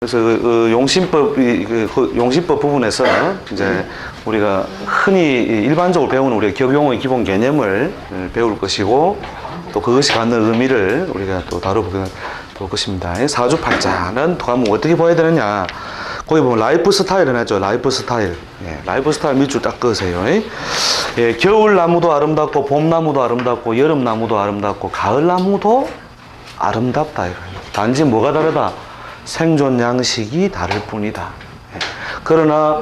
그래서 용신법 부분에서 이제 우리가 흔히 일반적으로 배우는 우리가 격용어의 기본 개념을 배울 것이고, 또 그것이 갖는 의미를 우리가 또 다뤄볼 것입니다. 사주팔자는 과목 어떻게 봐야 되느냐? 거기 보면 라이프 스타일을 하죠. 라이프 스타일. 라이프 스타일 밑줄 딱 그으세요. 겨울 나무도 아름답고, 봄 나무도 아름답고, 여름 나무도 아름답고, 가을 나무도 아름답다. 단지 뭐가 다르다? 생존 양식이 다를 뿐이다. 그러나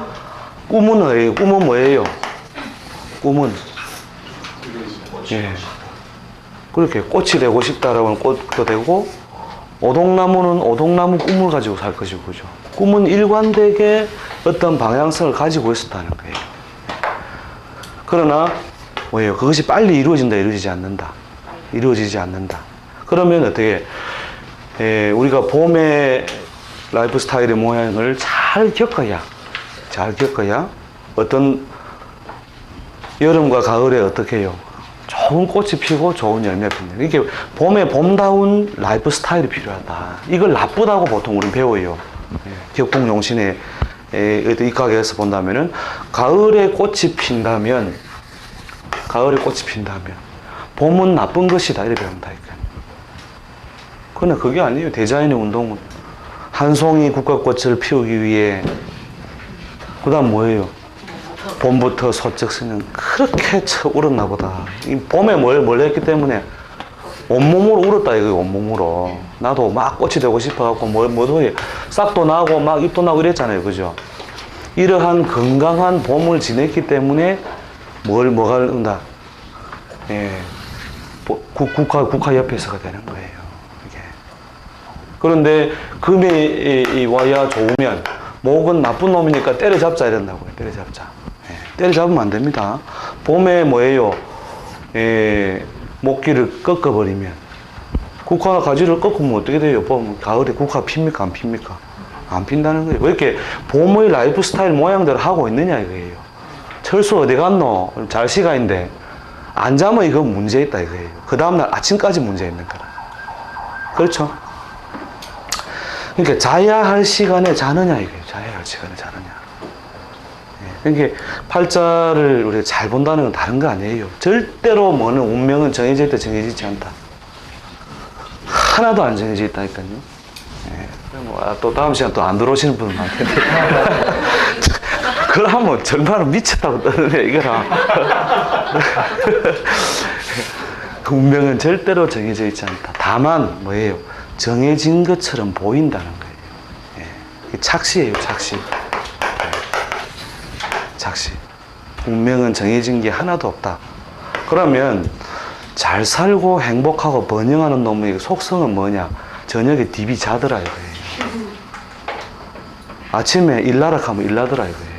꿈은 뭐예요? 꿈은 뭐예요? 꿈은 그렇게 꽃이 되고 싶다라고 하면 꽃도 되고, 오동나무는 오동나무 꿈을 가지고 살 것이고, 그죠? 꿈은 일관되게 어떤 방향성을 가지고 있었다는 거예요. 그러나 뭐예요? 그것이 빨리 이루어진다, 이루어지지 않는다. 이루어지지 않는다. 그러면 어떻게 우리가 봄의 라이프 스타일의 모양을 잘 겪어야 어떤 여름과 가을에 어떻게 해요? 좋은 꽃이 피고 좋은 열매가 핀다. 이게 봄에 봄다운 라이프 스타일이 필요하다. 이걸 나쁘다고 보통 우리는 배워요. 격풍용신에 입각해서 본다면은 가을에 꽃이 핀다면 봄은 나쁜 것이다 이렇게 배운다. 그러나 그게 아니에요. 대자연의 운동은 한 송이 국화꽃을 피우기 위해, 그 다음 뭐예요? 봄부터 소쩍쓰는 그렇게 울었나 보다. 이 봄에 뭘 했기 때문에 온몸으로 울었다 이거예요. 온몸으로. 나도 막 꽃이 되고 싶어갖고 뭐도 해. 싹도 나고 막 잎도 나고 이랬잖아요. 그죠? 이러한 건강한 봄을 지냈기 때문에 뭐가 한다? 국화 옆에서가 되는 거예요. 그런데 금이 와야 좋으면 목은 나쁜 놈이니까 때려잡자 이런다고요. 때려잡자. 때려잡으면 안 됩니다. 봄에 뭐예요? 목기를 꺾어버리면, 국화 가지를 꺾으면 어떻게 돼요? 봄, 가을에 국화 핍니까? 안 핍니까? 안 핀다는 거예요. 왜 이렇게 봄의 라이프 스타일 모양대로 하고 있느냐 이거예요. 철수 어디 갔노? 잘 시간인데 안 자면 이거 문제 있다 이거예요. 그 다음날 아침까지 문제 있는 거라. 그렇죠? 그러니까 자야 할 시간에 자느냐 이거예요. 자야 할 시간에 자느냐. 그러니까 팔자를 우리가 잘 본다는 건 다른 거 아니에요. 절대로 뭐는 운명은 정해져 있다 정해지지 않다. 하나도 안 정해져 있다니까요. 또 다음 시간 또 안 들어오시는 분은 많을 텐데. 그걸 하면 정말 미쳤다고 떠드네 이거라. 운명은 절대로 정해져 있지 않다. 다만 뭐예요? 정해진 것처럼 보인다는 거예요. 착시예요, 착시. 착시. 운명은 정해진 게 하나도 없다. 그러면 잘 살고 행복하고 번영하는 놈의 속성은 뭐냐? 저녁에 디비 자더라 이거예요. 아침에 일나라 하면 일나더라 이거예요.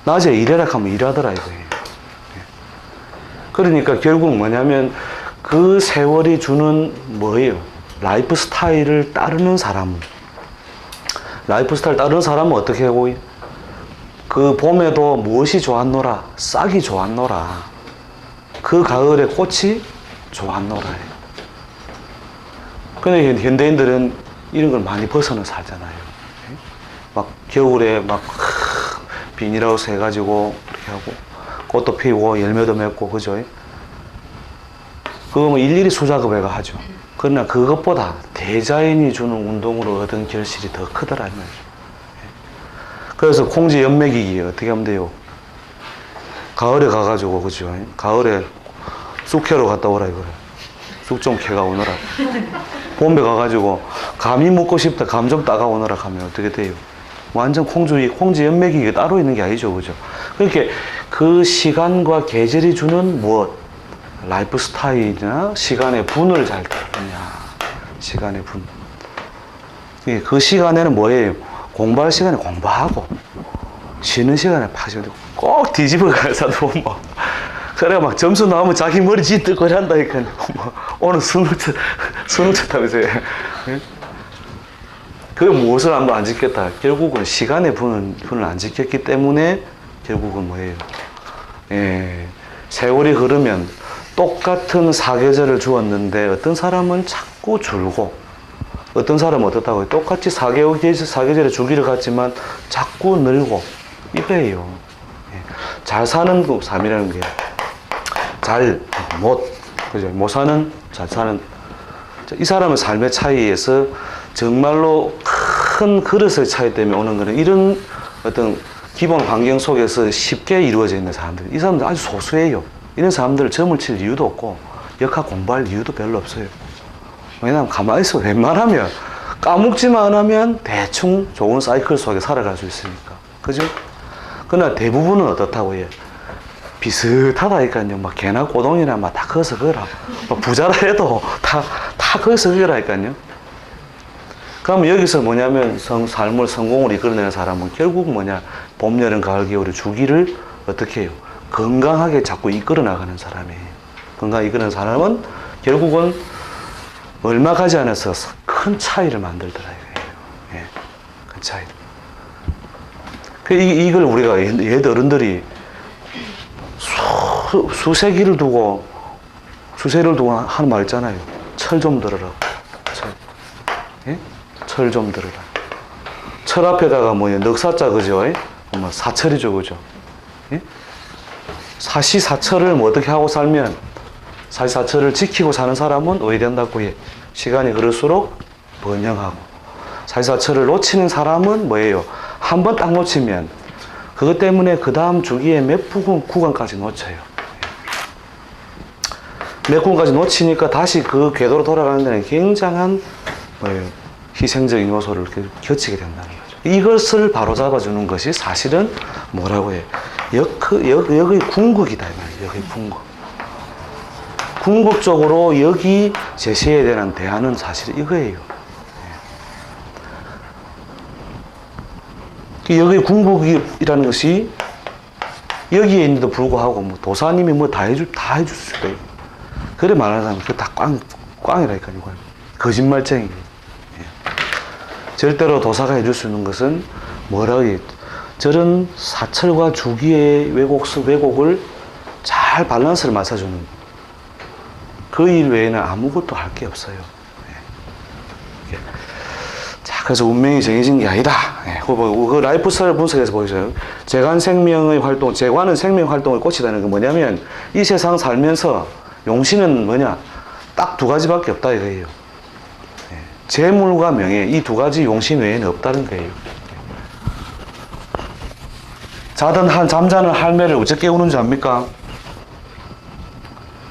낮에 일해라 하면 일하더라 이거예요. 그러니까 결국 뭐냐면 그 세월이 주는 뭐예요? 라이프 스타일을 따르는 사람은 어떻게 하고, 그 봄에도 무엇이 좋았노라? 싹이 좋았노라. 그 가을에 꽃이 좋았노라. 근데 현대인들은 이런 걸 많이 벗어나 살잖아요. 막 겨울에 막 비닐하우스 해가지고 이렇게 하고 꽃도 피우고 열매도 맺고, 그죠? 그거 뭐 일일이 수작업해가 하죠. 그러나 그것보다 대자연이 주는 운동으로 얻은 결실이 더 크더라 이 말이죠. 그래서 콩지 연맥이기 어떻게 하면 돼요? 가을에 가가지고, 그죠? 가을에 쑥 캐러 갔다 오라 이거래. 쑥 좀 캐가 오너라. 봄에 가가지고 감이 먹고 싶다, 감 좀 따가 오너라 하면 어떻게 돼요? 완전 콩지 연맥이기 따로 있는 게 아니죠, 그죠? 그렇게 그 시간과 계절이 주는 무엇? 라이프 스타일이나 시간의 분을 잘 타느냐. 시간의 분. 그 시간에는 뭐예요? 공부할 시간에 공부하고, 쉬는 시간에 파시면 되고, 꼭 뒤집어 가서 보면, 그래, 막 점수 나오면 자기 머리 쥐뜰거리 한다니까. 뭐, 오늘 수능 쳤다면서요. 그게 무엇을 한번 안 지켰다? 결국은 시간의 분을 안 지켰기 때문에, 결국은 뭐예요? 세월이 흐르면 똑같은 사계절을 주었는데, 어떤 사람은 자꾸 줄고, 어떤 사람은 어떻다고요? 똑같이 사계절의 주기를 갖지만 자꾸 늙고 이거예요. 예. 잘 사는 삶이라는 게 그죠? 못 사는, 잘 사는. 이 사람의 삶의 차이에서 정말로 큰 그릇의 차이 때문에 오는 거는 이런 어떤 기본 환경 속에서 쉽게 이루어져 있는 사람들. 이 사람들 아주 소수예요. 이런 사람들 점을 칠 이유도 없고 역학 공부할 이유도 별로 없어요. 왜냐하면 가만히 있어 웬만하면 까먹지만 하면 대충 좋은 사이클 속에 살아갈 수 있으니까. 그죠? 그러나 대부분은 어떻다고 해요? 비슷하다니까요. 막 개나 꼬동이나 막 다 거기서 그거라. 부자라 해도 다 거기서 그거라니까요. 그러면 여기서 뭐냐면 삶을 성공을 이끌어내는 사람은 결국 뭐냐? 봄, 여름, 가을, 겨울의 주기를 어떻게 해요? 건강하게 자꾸 이끌어 나가는 사람이에요. 건강하게 이끌어내는 사람은 결국은 얼마 가지 않아서 큰 차이를 만들더라 이거예요. 예, 큰 차이. 이걸 우리가 옛 어른들이 수세기를 두고 하는 말 있잖아요. 철 좀 들어라. 철. 예? 철 좀 들어라. 철 앞에다가 뭐냐, 넉사자, 그죠? 뭐 사철이죠, 그죠? 예? 사시사철을 뭐 어떻게 하고 살면, 사시사철을 지키고 사는 사람은 어디 된다고 해? 시간이 흐를수록 번영하고. 사시사철을 놓치는 사람은 뭐예요? 한 번 딱 놓치면, 그것 때문에 그 다음 주기에 몇 구간까지 놓쳐요. 몇 구간까지 놓치니까 다시 그 궤도로 돌아가는 데는 굉장한 뭐예요? 희생적인 요소를 겪게 된다는 거죠. 이것을 바로잡아주는 것이 사실은 뭐라고 해요? 여기 궁극이다. 여기 궁극. 궁극적으로 여기 제시해야 되는 대안은 사실 이거예요. 여기 궁극이라는 것이 여기에 있는데도 불구하고 뭐 도사님이 뭐 다 해줄 수 있어요. 그래 말하는 사람은 그거 다 꽝이라니까요. 거짓말쟁이. 예. 절대로 도사가 해줄 수 있는 것은 뭐라고 해요? 저런 사철과 주기의 왜곡을 잘 밸런스를 맞춰주는 그 일 외에는 아무것도 할 게 없어요. 예. 자, 그래서 운명이 정해진 게 아니다. 예. 그 라이프 스타일 분석에서 보이세요. 재관 생명의 활동, 재관은 생명 활동을 꽃이라는 게 뭐냐면 이 세상 살면서 용신은 뭐냐? 딱 두 가지밖에 없다 이거예요. 예. 재물과 명예, 이 두 가지 용신 외에는 없다는 거예요. 잠자는 할매를 어떻게 깨우는 줄 압니까?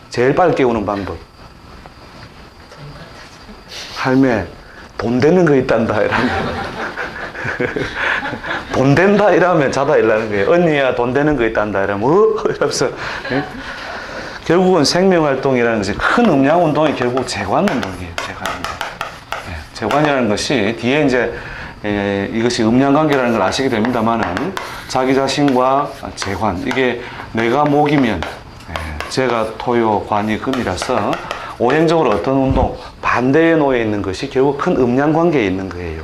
제일 빨리 깨우는 방법. 할매, 돈 되는 거 있단다, 이러면. 돈 된다, 이러면 자다 일라는 거예요. 언니야, 돈 되는 거 있단다, 이러면, 이러면서. 예? 결국은 생명활동이라는 것이 큰 음양운동이 결국 재관운동이에요, 재관운동. 예, 재관이라는 것이 뒤에 이제 이것이 음양관계라는 걸 아시게 됩니다만은 자기 자신과 재관, 이게 내가 목이면 재가 토요, 관이 금이라서 오행적으로 어떤 운동, 반대에 놓여 있는 것이 결국 큰 음양관계에 있는 거예요.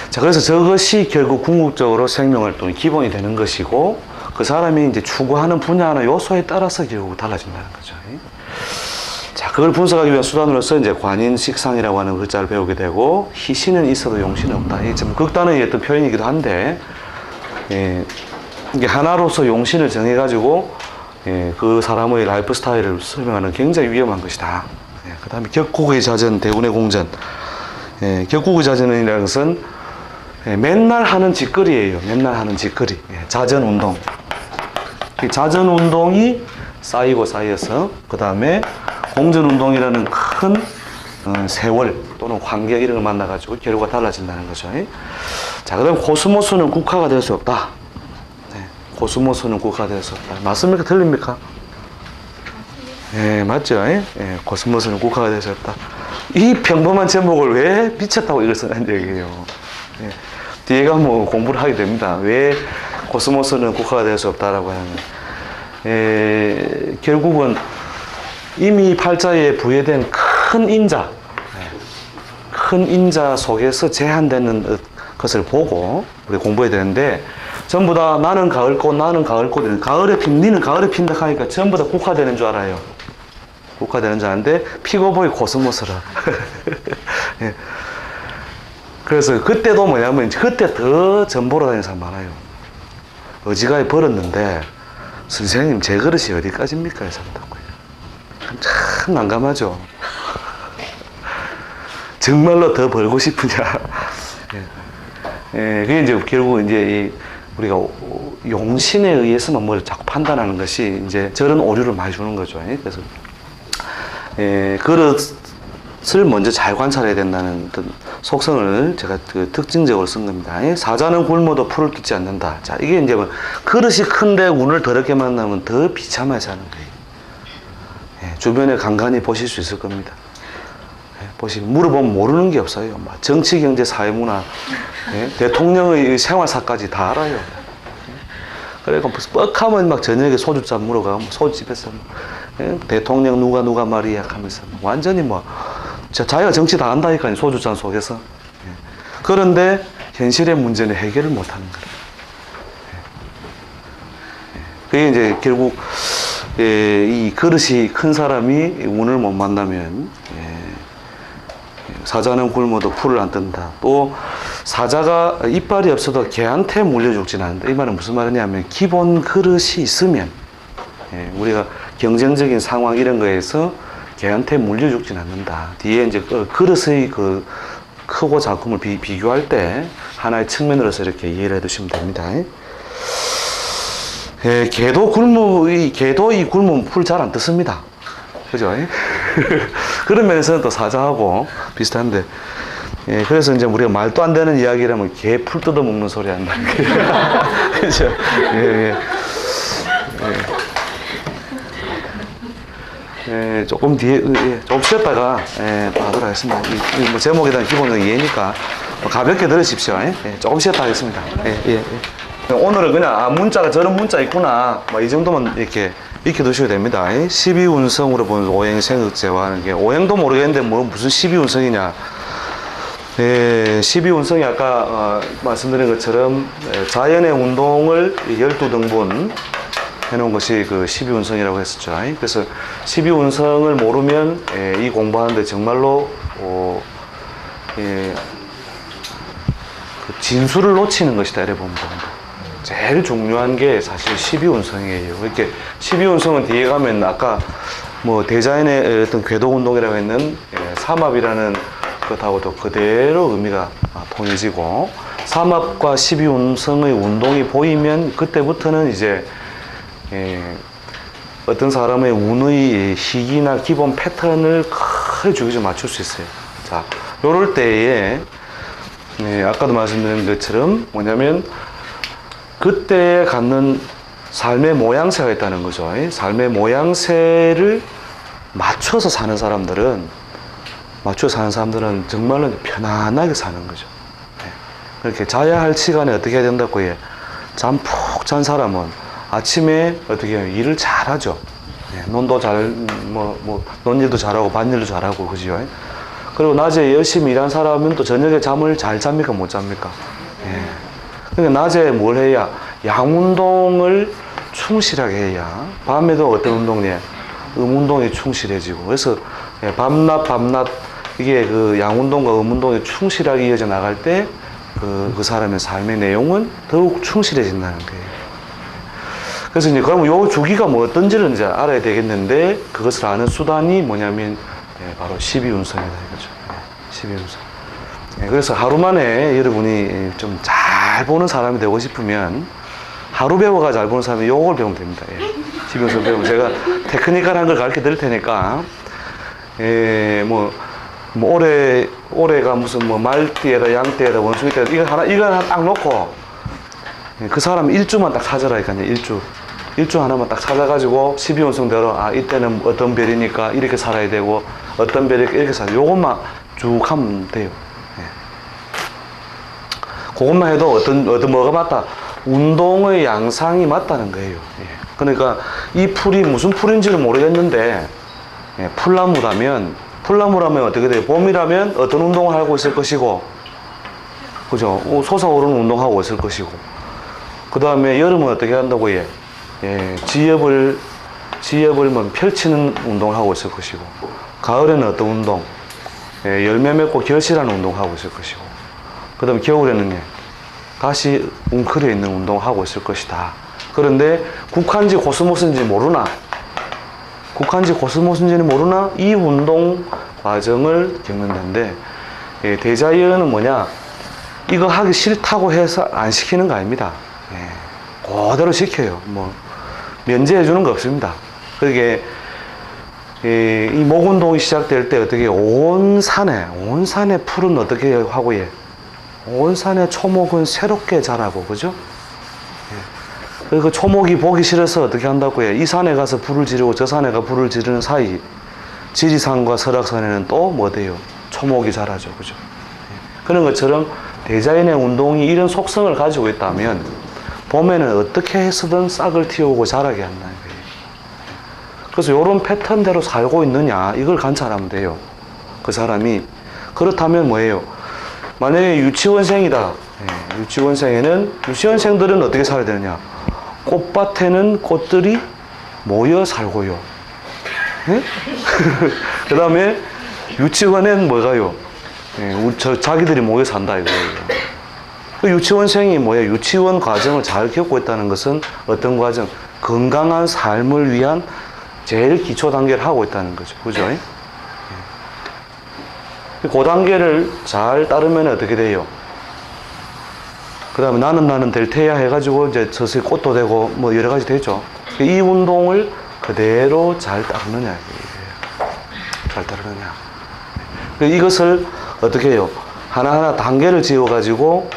자, 그래서 저것이 결국 궁극적으로 생명활동의 기본이 되는 것이고 그 사람이 이제 추구하는 분야나 요소에 따라서 결국 달라진다는 거죠. 자, 그걸 분석하기 위한 수단으로서 이제 관인식상이라고 하는 글자를 배우게 되고 희신은 있어도 용신은 없다. 이게 좀 극단의 어떤 표현이기도 한데 이게 하나로서 용신을 정해가지고 그 사람의 라이프 스타일을 설명하는 굉장히 위험한 것이다. 그 다음에 격국의 자전, 대운의 공전. 격국의 자전이라는 것은 맨날 하는 짓거리예요. 맨날 하는 짓거리. 자전 운동. 자전 운동이 쌓여서 그 다음에 공전 운동이라는 큰 세월 또는 환경 이런 걸 만나가지고 결과가 달라진다는 거죠. 자, 그 다음 코스모스는 국화가 될 수 없다. 코스모스는 국화가 될 수 없다. 맞습니까? 틀립니까? 예, 맞죠? 코스모스는 국화가 될 수 없다. 이 평범한 제목을 왜 미쳤다고 이걸 써낸 얘기예요. 뒤에가 뭐 공부를 하게 됩니다. 왜 코스모스는 국화가 될 수 없다라고 하는. 결국은 이미 팔자에 부여된 큰 인자 속에서 제한되는 것을 보고 우리 공부해야 되는데 전부 다 나는 가을꽃, 가을에 니는 가을에 핀다 하니까 전부 다 국화되는 줄 알아요. 국화되는 줄 아는데 픽오보이 코스모스라. 예. 그래서 그때도 뭐냐면 그때 더 점 보러 다니는 사람 많아요. 어지간히 벌었는데 선생님 제 그릇이 어디까지입니까? 해서 한다고요. 참 난감하죠. 정말로 더 벌고 싶으냐. 예. 그게 이제 결국 이제 우리가 용신에 의해서만 뭘 자꾸 판단하는 것이 이제 저런 오류를 많이 주는 거죠. 그래서 그릇을 먼저 잘 관찰해야 된다는 어떤 속성을 제가 그 특징적으로 쓴 겁니다. 사자는 굶어도 풀을 뜯지 않는다. 자, 이게 이제 뭐 그릇이 큰데 운을 더럽게 만나면 더 비참하게 사는 거예요. 주변에 간간히 보실 수 있을 겁니다. 물어보면 모르는 게 없어요. 정치, 경제, 사회, 문화, 대통령의 생활사까지 다 알아요. 그러니까 뻑하면 막 저녁에 소주잔 물어가고 소주집에서 대통령 누가 말이야 하면서 완전히 자기가 정치 다 안다니까요. 소주잔 속에서. 그런데 현실의 문제는 해결을 못하는 거예요. 그게 이제 결국 이 그릇이 큰 사람이 운을 못 만나면 사자는 굶어도 풀을 안 뜬다. 또 사자가 이빨이 없어도 개한테 물려 죽지는 않는다. 이 말은 무슨 말이냐면 기본 그릇이 있으면 우리가 경쟁적인 상황 이런 거에서 개한테 물려 죽지는 않는다. 뒤에 이제 그릇의 그 크고 작음을 비교할 때 하나의 측면으로서 이렇게 이해를 해두시면 됩니다. 개도 굶으면 풀 잘 안 뜯습니다. 그죠? 그런 면에서는 또 사자하고 비슷한데, 그래서 이제 우리가 말도 안 되는 이야기라면 개 풀 뜯어 먹는 소리 한다는 거예요. 그죠? 조금 뒤에, 조금 쉬었다가, 또 하도록 하겠습니다. 제목에 대한 기본적인 이해니까, 가볍게 들으십시오. 조금 쉬었다 하겠습니다. 오늘은 그냥, 문자가 저런 문자 있구나. 이 정도만 이렇게 익혀두셔야 됩니다. 12운성으로 보는 오행생극제와 하는 게, 오행도 모르겠는데 무슨 12운성이냐. 12운성이 아까 말씀드린 것처럼 자연의 운동을 12등분 해놓은 것이 그 12운성이라고 했었죠. 그래서 12운성을 모르면 이 공부하는데 정말로 그 진수를 놓치는 것이다. 이래 보면 됩니다. 제일 중요한 게 사실 12운성이에요. 이렇게 12운성은 뒤에 가면 아까 대자연의 어떤 궤도운동이라고 했는 삼합이라는 것하고도 그대로 의미가 통해지고, 삼합과 12운성의 운동이 보이면 그때부터는 이제 어떤 사람의 운의 희기나 기본 패턴을 크게 주기적으로 맞출 수 있어요. 자, 요럴 때에 아까도 말씀드린 것처럼 뭐냐면 그때에 갖는 삶의 모양새가 있다는 거죠. 삶의 모양새를 맞춰서 사는 사람들은 정말로 편안하게 사는 거죠. 그렇게 자야 할 시간에 어떻게 해야 된다고 해요? 잠 푹 잔 사람은 아침에 어떻게 해요? 일을 잘하죠. 논도 논일도 잘하고 밭일도 잘하고, 그죠? 그리고 낮에 열심히 일한 사람은 또 저녁에 잠을 잘 잡니까? 못 잡니까? 그러니까 낮에 뭘 해야? 양운동을 충실하게 해야 밤에도 어떤 운동이에요? 음운동이 충실해지고, 그래서 밤낮 이게 그 양운동과 음운동이 충실하게 이어져 나갈 때 그 사람의 삶의 내용은 더욱 충실해진다는 거예요. 그래서 이제 그럼 요 주기가 어떤지를 이제 알아야 되겠는데, 그것을 아는 수단이 뭐냐면 바로 12운성이다 이거죠. 12운성. 그래서 하루 만에 여러분이 좀 잘 보는 사람이 되고 싶으면 하루 배워가 잘 보는 사람이 요걸 배우면 됩니다. 12운성 배우면 제가 테크니컬한 걸 가르쳐 드릴 테니까, 올해가 무슨 말띠에다 양띠에다 원숭이띠에다 이거 하나 딱 놓고 그 사람 일주만 딱 찾아라니까요. 일주 하나만 딱 찾아가지고 12운성대로 이때는 어떤 별이니까 이렇게 살아야 되고 어떤 별이 이렇게 살아야 되고 요것만 쭉 하면 돼요. 그것만 해도 뭐가 맞다? 운동의 양상이 맞다는 거예요. 그러니까 이 풀이 무슨 풀인지를 모르겠는데 풀나무라면 어떻게 돼요? 봄이라면 어떤 운동을 하고 있을 것이고, 그죠? 솟아오르는 운동하고 있을 것이고, 그 다음에 여름은 어떻게 한다고 해? 지엽을 지엽을 뭐 펼치는 운동을 하고 있을 것이고, 가을에는 어떤 운동, 열매 맺고 결실하는 운동을 하고 있을 것이고, 그 다음에 겨울에는 다시 웅크려 있는 운동을 하고 있을 것이다. 그런데 국한지 코스모스인지 모르나? 국한지 코스모스인지는 모르나? 이 운동 과정을 겪는다는데, 대자연은 뭐냐? 이거 하기 싫다고 해서 안 시키는 거 아닙니다. 그대로 시켜요. 뭐 면제해 주는 거 없습니다. 그게 이 목운동이 시작될 때 어떻게 온 산에 풀은 어떻게 하고 온 산에 초목은 새롭게 자라고, 그죠? 그 초목이 보기 싫어서 어떻게 한다고 이 산에 가서 불을 지르고 저 산에 가 불을 지르는 사이 지리산과 설악산에는 또 뭐 돼요? 초목이 자라죠, 그죠? 그런 것처럼 대자연의 운동이 이런 속성을 가지고 있다면 봄에는 어떻게 해서든 싹을 틔우고 자라게 한다는 거예요. 그래서 이런 패턴대로 살고 있느냐, 이걸 관찰하면 돼요. 그 사람이. 그렇다면 뭐예요? 만약에 유치원생이다. 유치원생들은 어떻게 살아야 되느냐? 꽃밭에는 꽃들이 모여 살고요. 그 다음에 유치원엔 뭐가요? 자기들이 모여 산다 이거예요. 그 유치원생이 유치원 과정을 잘 겪고 있다는 것은 어떤 과정? 건강한 삶을 위한 제일 기초 단계를 하고 있다는 거죠. 그죠? 그 단계를 잘 따르면 어떻게 돼요? 그 다음에 나는 될 테야 해가지고 이제 서서히 꽃도 되고 뭐 여러 가지 되죠. 이 운동을 그대로 잘 따르느냐. 잘 따르느냐. 이것을 어떻게 해요? 하나하나 단계를 지어가지고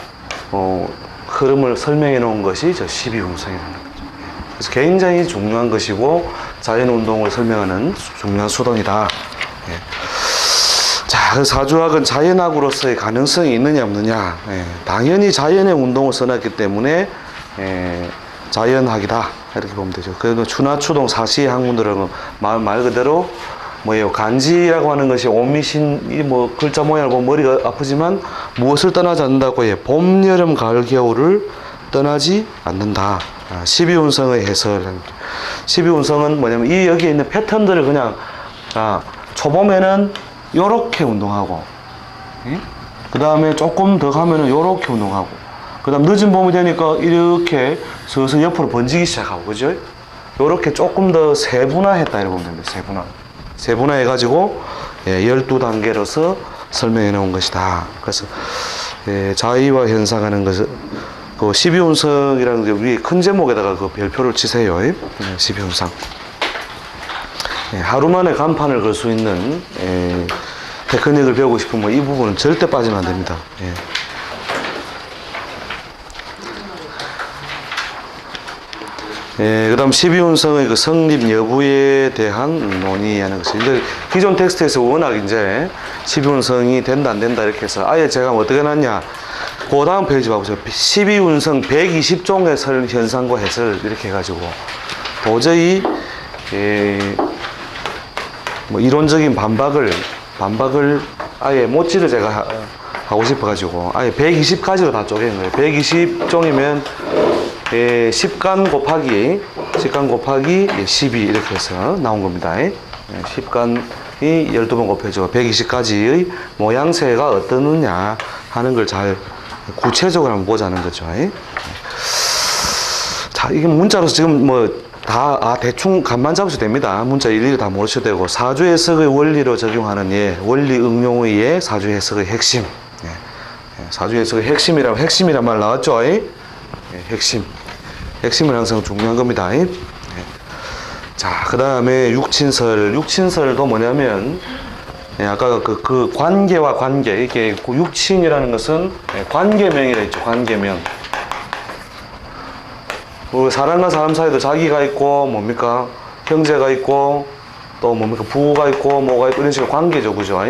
흐름을 설명해 놓은 것이 저 12운성이라는 거죠. 그래서 굉장히 중요한 것이고 자연운동을 설명하는 중요한 수단이다. 자, 그 사주학은 자연학으로서의 가능성이 있느냐 없느냐. 당연히 자연의 운동을 써놨기 때문에 자연학이다 이렇게 보면 되죠. 그래도 추나추동 사시의 학문들은 말 그대로 뭐예요? 간지라고 하는 것이 오미신 이 뭐 글자 모양을 보면 머리가 아프지만 무엇을 떠나지 않는다고 해요? 봄, 여름, 가을, 겨울을 떠나지 않는다. 12운성의 해설. 12운성은 뭐냐면 이 여기에 있는 패턴들을 그냥 초봄에는 요렇게 운동하고, 그 다음에 조금 더 가면은 요렇게 운동하고, 그 다음 늦은 봄이 되니까 이렇게 서서 옆으로 번지기 시작하고, 그죠? 요렇게 조금 더 세분화했다 이렇게 보면 됩니다. 세분화해가지고 12단계로서 설명해 놓은 것이다. 그래서 자의와 현상하는 것은 그 12운성이라는 게 위에 큰 제목에다가 그 별표를 치세요. 12운성. 하루 만에 간판을 걸 수 있는 테크닉을 배우고 싶으면 이 부분은 절대 빠지면 안 됩니다. 그 다음 12운성의 그 성립 여부에 대한 논의하는 것이 이제 기존 텍스트에서 워낙 이제 12운성이 된다 안 된다 이렇게 해서 아예 제가 어떻게 놨냐, 그 다음 페이지 봐보세요. 12운성 120종의 현상과 해설 이렇게 해가지고 도저히 뭐 이론적인 반박을 아예 못지를 제가 하고 싶어가지고 아예 120가지로 다 쪼갠 거예요. 120종이면 10간 곱하기 12 이렇게 해서 나온 겁니다. 10간이 12번 곱해져 120가지의 모양새가 어떠느냐 하는 걸 잘 구체적으로 한번 보자는 거죠. 자, 이게 문자로서 지금 뭐 다 대충 감만 잡으셔도 됩니다. 문자 일일이 다 모르셔도 되고, 사주 해석의 원리로 적용하는 원리 응용의 사주 해석의 핵심. 사주 해석의 핵심이란 말 나왔죠? 핵심은 항상 중요한 겁니다. 자, 그 다음에 육친설도 뭐냐면, 아까 그 관계와 관계, 이게 그 육친이라는 것은 관계명이라 했죠. 관계명. 사람과 사람 사이도 자기가 있고, 뭡니까? 형제가 있고, 또 뭡니까? 부부가 있고, 뭐가 있고, 이런 식으로 관계죠. 그죠?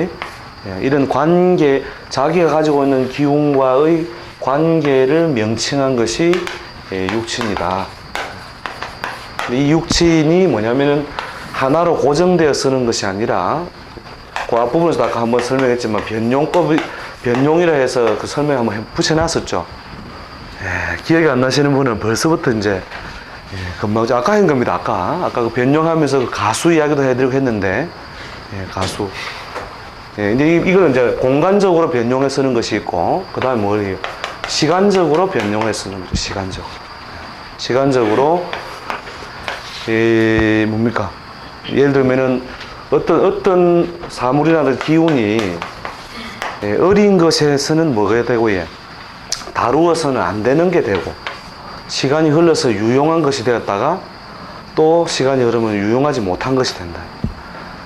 이런 관계, 자기가 가지고 있는 기운과의 관계를 명칭한 것이 육친이다. 이 육친이 뭐냐면은 하나로 고정되어 쓰는 것이 아니라, 그 앞부분에서 아까 한번 설명했지만, 변용이라 해서 그 설명 한번 붙여놨었죠. 기억이 안 나시는 분은 벌써부터 이제 금방 아까 한 겁니다. 아까 그 변형하면서 그 가수 이야기도 해드리고 했는데, 예, 가수. 예, 이제 이거는 이제 공간적으로 변형해 쓰는 것이 있고, 그 다음에 뭐예요? 시간적으로 변형해 쓰는 거죠. 시간적으로, 뭡니까? 예를 들면은 어떤 사물이나 기운이 어린 것에서는 뭐가 되고, 예, 다루어서는 안 되는 게 되고, 시간이 흘러서 유용한 것이 되었다가 또 시간이 흐르면 유용하지 못한 것이 된다.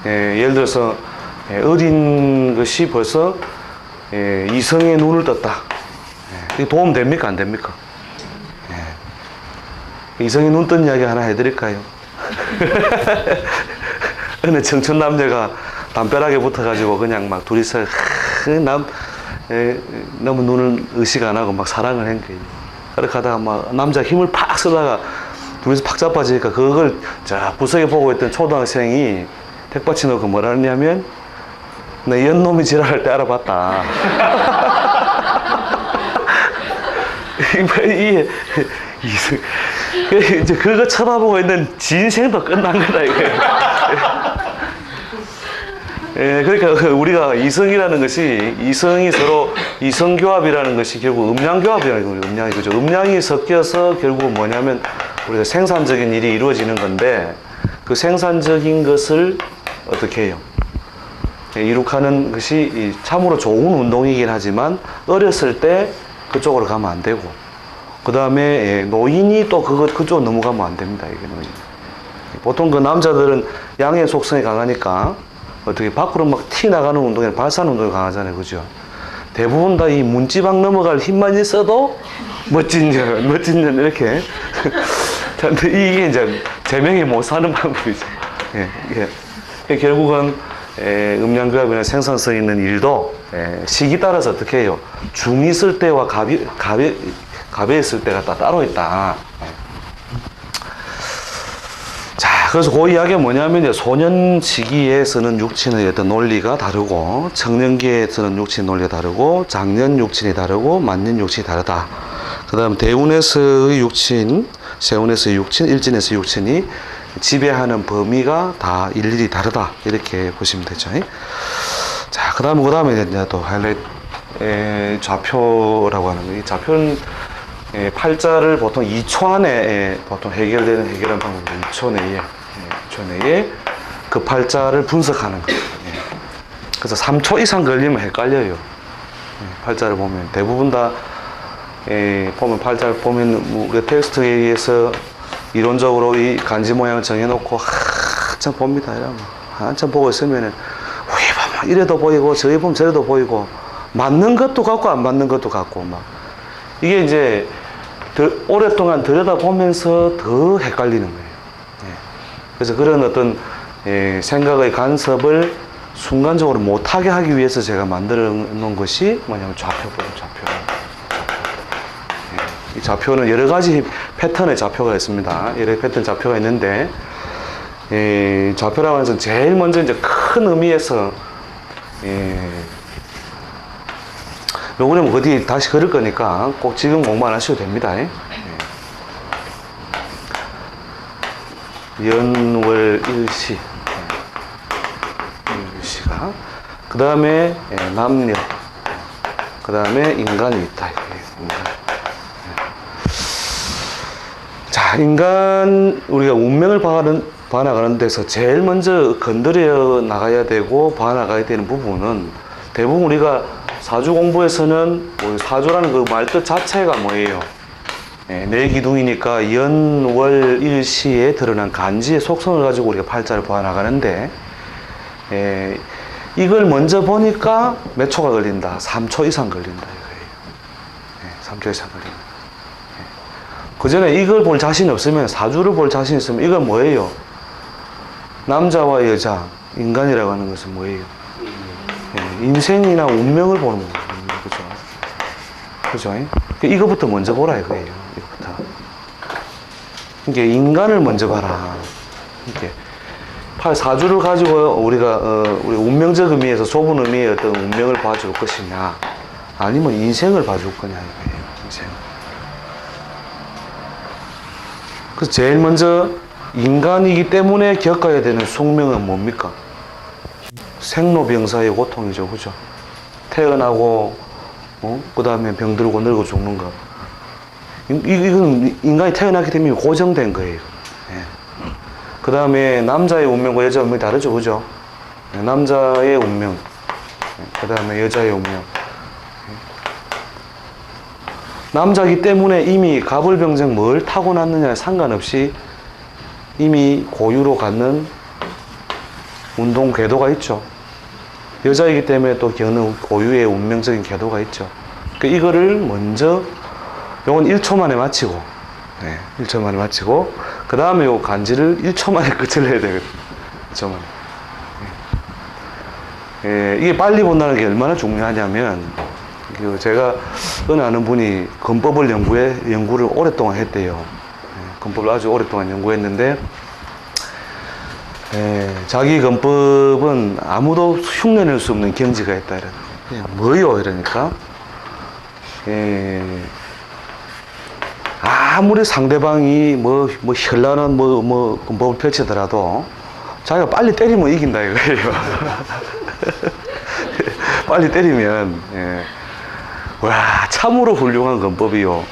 예를 들어서 어린 것이 벌써 이성의 눈을 떴다. 이게 도움 됩니까? 안 됩니까? 이성의 눈 뜬 이야기 하나 해드릴까요? 어느 청춘 남자가 담벼락에 붙어가지고 그냥 막 둘이서 너무 눈을 의식 안 하고 막 사랑을 한 거예요. 그렇게 하다가 막 남자 힘을 팍 쓰다가 둘이서 팍 자빠지니까 그걸 자 부석에 보고 있던 초등학생이 택받치 놓고 뭐라 하냐면 내 연놈이 지랄할 때 알아봤다. 이제 그거 쳐다보고 있는 지 인생도 끝난 거다 이거예요. 예, 그러니까 우리가 이성이라는 것이 이성이 서로 이성교합이라는 것이 결국 음양교합이라는 거예요. 음양이 그죠? 음양이 섞여서 결국 뭐냐면 우리가 생산적인 일이 이루어지는 건데 그 생산적인 것을 어떻게 해요? 예, 이룩하는 것이 참으로 좋은 운동이긴 하지만 어렸을 때 그쪽으로 가면 안 되고 그 다음에 노인이 또 그쪽 넘어가면 안 됩니다. 이게 노인. 보통 그 남자들은 양의 속성이 강하니까 어떻게 밖으로 막 티 나가는 운동이나 발산 운동이 강하잖아요. 그죠? 대부분 다 이 문지방 넘어갈 힘만 있어도 멋진 년 이렇게. 이게 이제 제명이 못 사는 방법이죠. 예. 결국은 음양교합이나 생산성 있는 일도 시기 따라서 어떻게 해요? 중이 있을 때와 갑에 있을 때가 따로 있다. 자, 그래서 그 이야기가 뭐냐면 이제 소년 시기에 쓰는 육친의 어떤 논리가 다르고 청년기에 쓰는 육친의 논리가 다르고 장년 육친이 다르고 만년 육친이 다르다. 그 다음 대운에서의 육친, 세운에서의 육친, 일진에서의 육친이 지배하는 범위가 다 일일이 다르다. 이렇게 보시면 되죠. 자, 그 다음에 이제 또 하이라이트 좌표라고 하는 거예요. 이 좌표는 팔자를 보통 2초 안에 보통 해결하는 방법이 2초 내에 그 팔자를 분석하는 거예요. 그래서 3초 이상 걸리면 헷갈려요. 팔자를 보면 대부분 다 보면 팔자를 보면 우리 텍스트에 의해서 이론적으로 이 간지 모양을 정해놓고 한참 봅니다. 이러면 한참 보고 있으면은 왜 보면 이래도 보이고 저기 보면 저래도 보이고 맞는 것도 같고 안 맞는 것도 같고 막 이게 이제 오랫동안 들여다보면서 더 헷갈리는 거예요. 그래서 그런 어떤 생각의 간섭을 순간적으로 못하게 하기 위해서 제가 만들어 놓은 것이 뭐냐면 좌표거든요. 이 좌표는 여러 가지 패턴의 좌표가 있습니다. 여러 패턴 좌표가 있는데 좌표라고 하는 것은 제일 먼저 이제 큰 의미에서 요거는 어디 다시 그릴 거니까 꼭 지금 공부 안 하셔도 됩니다. 연월 일시 일시가 그 다음에 남녀 그 다음에 인간이 있다. 자, 인간 우리가 운명을 봐나가는 데서 제일 먼저 건드려 나가야 되고 봐나가야 되는 부분은 대부분 우리가 사주 공부에서는 사주라는 그 말뜻 자체가 뭐예요? 내 기둥이니까 연월 일시에 드러난 간지의 속성을 가지고 우리가 팔자를 봐나가는데 이걸 먼저 보니까 몇 초가 걸린다? 3초 이상 걸린다 이거예요. 3초 이상 걸린다. 그 전에 이걸 볼 자신이 없으면 사주를 볼 자신이 있으면 이건 뭐예요? 남자와 여자, 인간이라고 하는 것은 뭐예요? 인생이나 운명을 보는 거예요. 그죠? 이거부터 먼저 보라 이거예요. 이거부터. 이게 인간을 먼저 봐라. 이게 사주를 가지고 우리가 우리 운명적 의미에서 좁은 의미의 어떤 운명을 봐줄 것이냐, 아니면 인생을 봐줄 거냐 이거예요. 인생. 그래서 제일 먼저 인간이기 때문에 겪어야 되는 숙명은 뭡니까? 생로병사의 고통이죠. 그죠? 태어나고, 그 다음에 병들고 늙어 죽는 거. 이건 인간이 태어났기 때문에 고정된 거예요. 예. 그 다음에 남자의 운명과 여자의 운명이 다르죠. 그죠? 예, 남자의 운명. 그 다음에 여자의 운명. 예. 남자이기 때문에 이미 가불병정 뭘 타고났느냐에 상관없이 이미 고유로 갖는 운동 궤도가 있죠. 여자이기 때문에 또 겨는 고유의 운명적인 궤도가 있죠. 그러니까 이거를 먼저 요건 1초 만에 마치고, 네, 1초 만에 마치고, 그 다음에 요 간지를 1초 만에 끝을 내야 되거든요. 1초 만에. 예, 이게 빨리 본다는 게 얼마나 중요하냐면, 제가 어느 아는 분이 건법을 연구를 오랫동안 했대요. 예, 건법을 아주 오랫동안 연구했는데, 예, 자기 건법은 아무도 흉내낼 수 없는 경지가 있다. 이래. 뭐요? 이러니까. 예, 아무리 상대방이 현란한 건법을 펼치더라도 자기가 빨리 때리면 이긴다 이거예요. 빨리 때리면, 예. 와, 참으로 훌륭한 건법이요.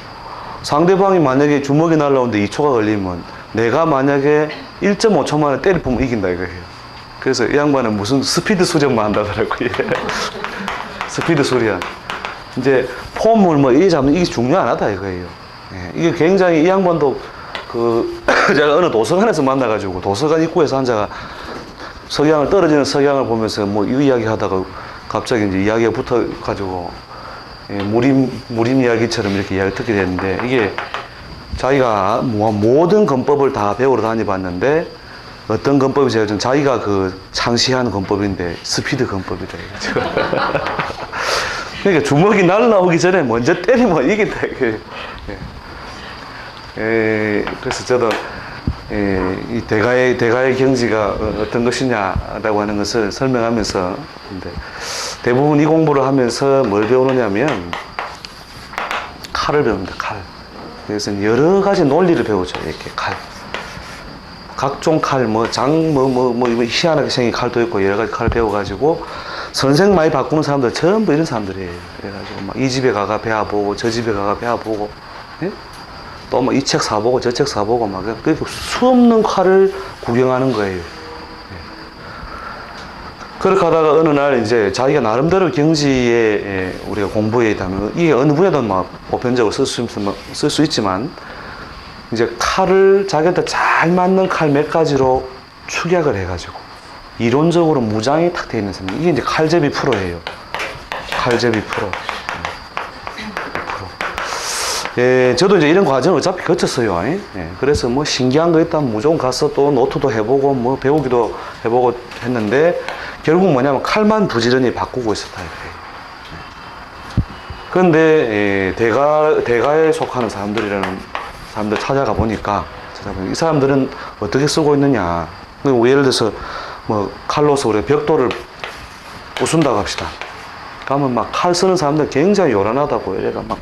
상대방이 만약에 주먹이 날라오는데 2초가 걸리면 내가 만약에 1.5초 만에 때리면 이긴다 이거예요. 그래서 이 양반은 무슨 스피드 수련만 한다더라고요. 스피드 수련. 이제 폼을 이리 잡는 이게 중요하다 이거예요. 예, 이게 굉장히 이 양반도 제가 어느 도서관에서 만나가지고 도서관 입구에서 앉아가 떨어지는 석양을 보면서 이 이야기 하다가 갑자기 이제 이야기가 붙어가지고 예, 무림 이야기처럼 이렇게 이야기 듣게 됐는데 이게 자기가 모든 건법을 다 배우러 다녀봤는데 어떤 건법이 제일 좀 자기가 상시한 건법인데 스피드 건법이다. 그러니까 주먹이 날라오기 전에 먼저 때리면 이긴다. 그래서 저도 이 대가의 경지가 어떤 것이냐라고 하는 것을 설명하면서 근데 대부분 이 공부를 하면서 뭘 배우느냐면 칼을 배웁니다. 칼. 그래서 여러 가지 논리를 배우죠. 이렇게 칼. 각종 칼, 희한하게 생긴 칼도 있고 여러 가지 칼을 배워가지고 선생 많이 바꾸는 사람들 전부 이런 사람들이에요. 그래가지고 이 집에 가가 배워보고 저 집에 가가 배워보고 예? 또 이 책 사보고 저 책 사보고 그리고 수없는 칼을 구경하는 거예요. 그렇게 하다가 어느 날 이제 자기가 나름대로 경지에 우리가 공부해 있다면 이게 어느 분야든 보편적으로 쓸 수 있지만 이제 칼을 자기한테 잘 맞는 칼 몇 가지로 축약을 해가지고 이론적으로 무장이 탁 돼 있는 사람 이게 이제 칼제비 프로예요. 칼제비 프로. 예, 저도 이제 이런 과정을 어차피 거쳤어요. 예, 그래서 신기한 거 있다면 무조건 가서 또 노트도 해보고 배우기도 해보고 했는데 결국 뭐냐면 칼만 부지런히 바꾸고 있었다 이거예요. 그런데 대가에 속하는 사람들 찾아가 보니까 이 사람들은 어떻게 쓰고 있느냐. 예를 들어서 칼로서 우리가 벽돌을 부순다고 합시다. 그러면 칼 쓰는 사람들 굉장히 요란하다고 이래가 막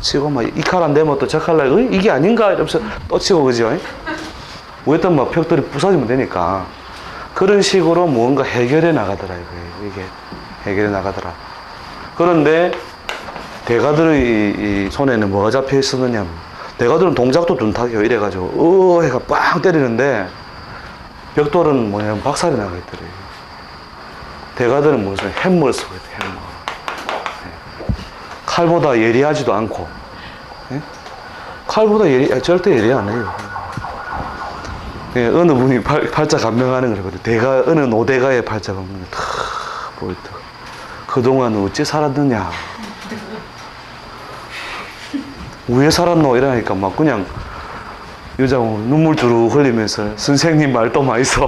치고 이 칼 안 되면 또 저 칼 나고 이게 아닌가 이러면서 또 치고 그죠? 왜또 벽돌이 부서지면 되니까 그런 식으로 무언가 해결해 나가더라 이게 해결해 나가더라. 그런데 대가들의 이 손에는 뭐가 잡혀 있었느냐? 대가들은 동작도 둔탁해요. 이래가지고 해가 빵 때리는데 벽돌은 뭐냐면 박살이 나가 있더래요. 대가들은 무슨 햄머를 쓰고 있대. 햄머. 칼보다 예리하지도 않고, 예? 칼보다 절대 예리 안 해요. 예, 어느 분이 팔자 감명하는 거래요. 어느 노대가의 팔자 감명, 보였다. 그동안 어찌 살았느냐. 왜 살았노? 이러니까 그냥 여자가 눈물 주르 흘리면서 선생님 말도 많이 써.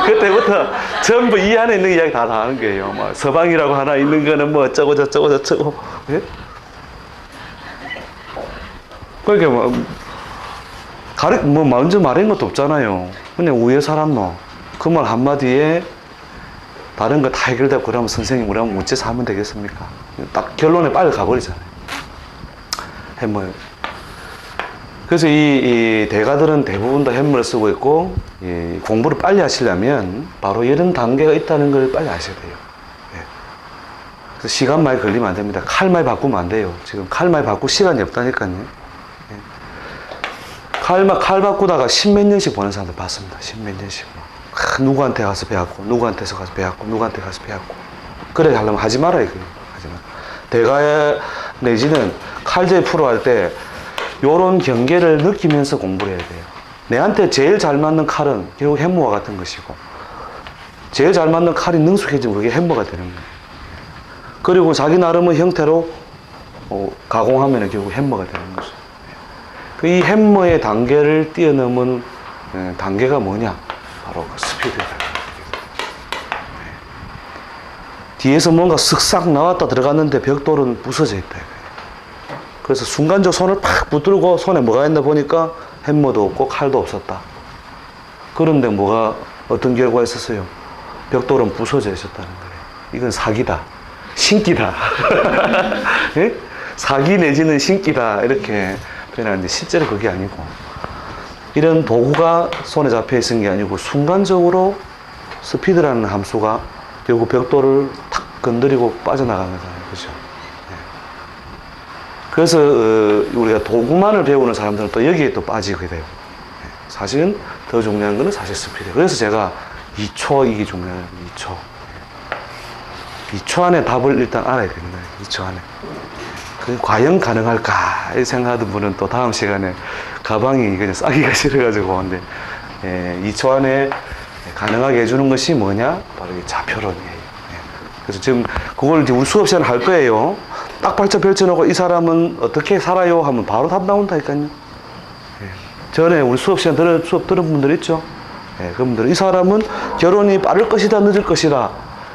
그때부터 전부 이 안에 있는 이야기 다 하는 거예요. 서방이라고 하나 있는 거는 어쩌고 저쩌고. 예? 그러니까 먼저 말한 것도 없잖아요. 그냥 왜 살았노? 그 말 한마디에 다른 거 다 해결되고 그러면 선생님 우리하고 어째 살면 되겠습니까? 딱 결론에 빨리 가버리잖아요. 그래서 이 대가들은 대부분 다 햄머를 쓰고 있고, 이 공부를 빨리 하시려면 바로 이런 단계가 있다는 걸 빨리 아셔야 돼요. 예. 그래서 시간 많이 걸리면 안 됩니다. 칼 많이 바꾸면 안 돼요. 지금 칼 많이 바꿀 시간이 없다니까요. 예. 칼 바꾸다가 십몇 년씩 보는 사람들 봤습니다. 십몇 년씩. 누구한테 가서 배웠고, 누구한테서 가서 배웠고, 누구한테 가서 배웠고. 그래 하려면 하지 말아요. 하지 마. 대가 내지는 칼질 프로 할 때 요런 경계를 느끼면서 공부를 해야 돼요. 내한테 제일 잘 맞는 칼은 결국 햄머와 같은 것이고, 제일 잘 맞는 칼이 능숙해지면 그게 햄머가 되는 거예요. 그리고 자기 나름의 형태로 가공하면 결국 햄머가 되는 거죠. 이 햄머의 단계를 뛰어넘은 단계가 뭐냐? 바로 그 스피드다. 뒤에서 뭔가 쓱싹 나왔다 들어갔는데 벽돌은 부서져 있다. 그래서 순간적으로 손을 팍 붙들고 손에 뭐가 있나 보니까 햄머도 없고 칼도 없었다. 그런데 어떤 결과가 있었어요? 벽돌은 부서져 있었다는 거예요. 이건 사기다. 신기다. 예? 사기 내지는 신기다. 이렇게 표현하는데 실제로 그게 아니고, 이런 도구가 손에 잡혀 있는 게 아니고 순간적으로 스피드라는 함수가 결국 벽돌을 탁 건드리고 빠져나가는 거잖아요. 그죠? 네. 그래서 우리가 도구만을 배우는 사람들은 또 여기에 또 빠지게 돼요. 네. 사실은 더 중요한 거는 사실 스피드. 그래서 제가 2초 이게 중요해요. 2초. 네. 2초 안에 답을 일단 알아야 되는 거예요. 2초 안에. 그 과연 가능할까 생각하던 분은 또 다음 시간에 가방이 그냥 싸기가 싫어가지고 근데 2초 안에 가능하게 해주는 것이 뭐냐? 바로 이 좌표론이에요. 그래서 지금 그걸 우리 수업 시간에 할 거예요. 딱 발자 펼쳐놓고 이 사람은 어떻게 살아요? 하면 바로 답 나온다니까요. 전에 우리 수업 시간 수업 들은 분들 있죠? 그분들은 이 사람은 결혼이 빠를 것이다, 늦을 것이다.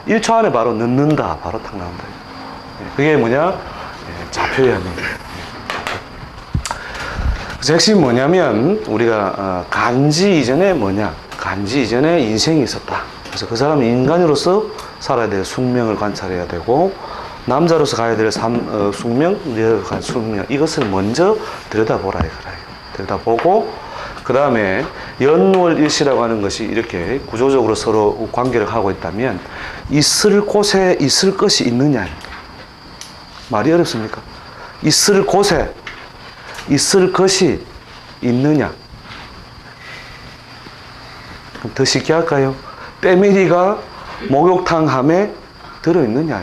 1초 안에 바로 늦는다. 바로 탁 나온다. 그게 뭐냐? 좌표예요. 그래서 핵심이 뭐냐면 우리가 간지 이전에 간지 이전에 인생이 있었다. 그래서 그 사람은 인간으로서 살아야 될 숙명을 관찰해야 되고, 남자로서 가야 될 숙명, 여자가 숙명, 이것을 먼저 들여다보라 이거예요. 들여다보고 그 다음에 연월일시라고 하는 것이 이렇게 구조적으로 서로 관계를 하고 있다면 있을 곳에 있을 것이 있느냐. 말이 어렵습니까? 있을 곳에 있을 것이 있느냐. 그럼 더 쉽게 할까요? 때밀이가 목욕탕 함에 들어있느냐.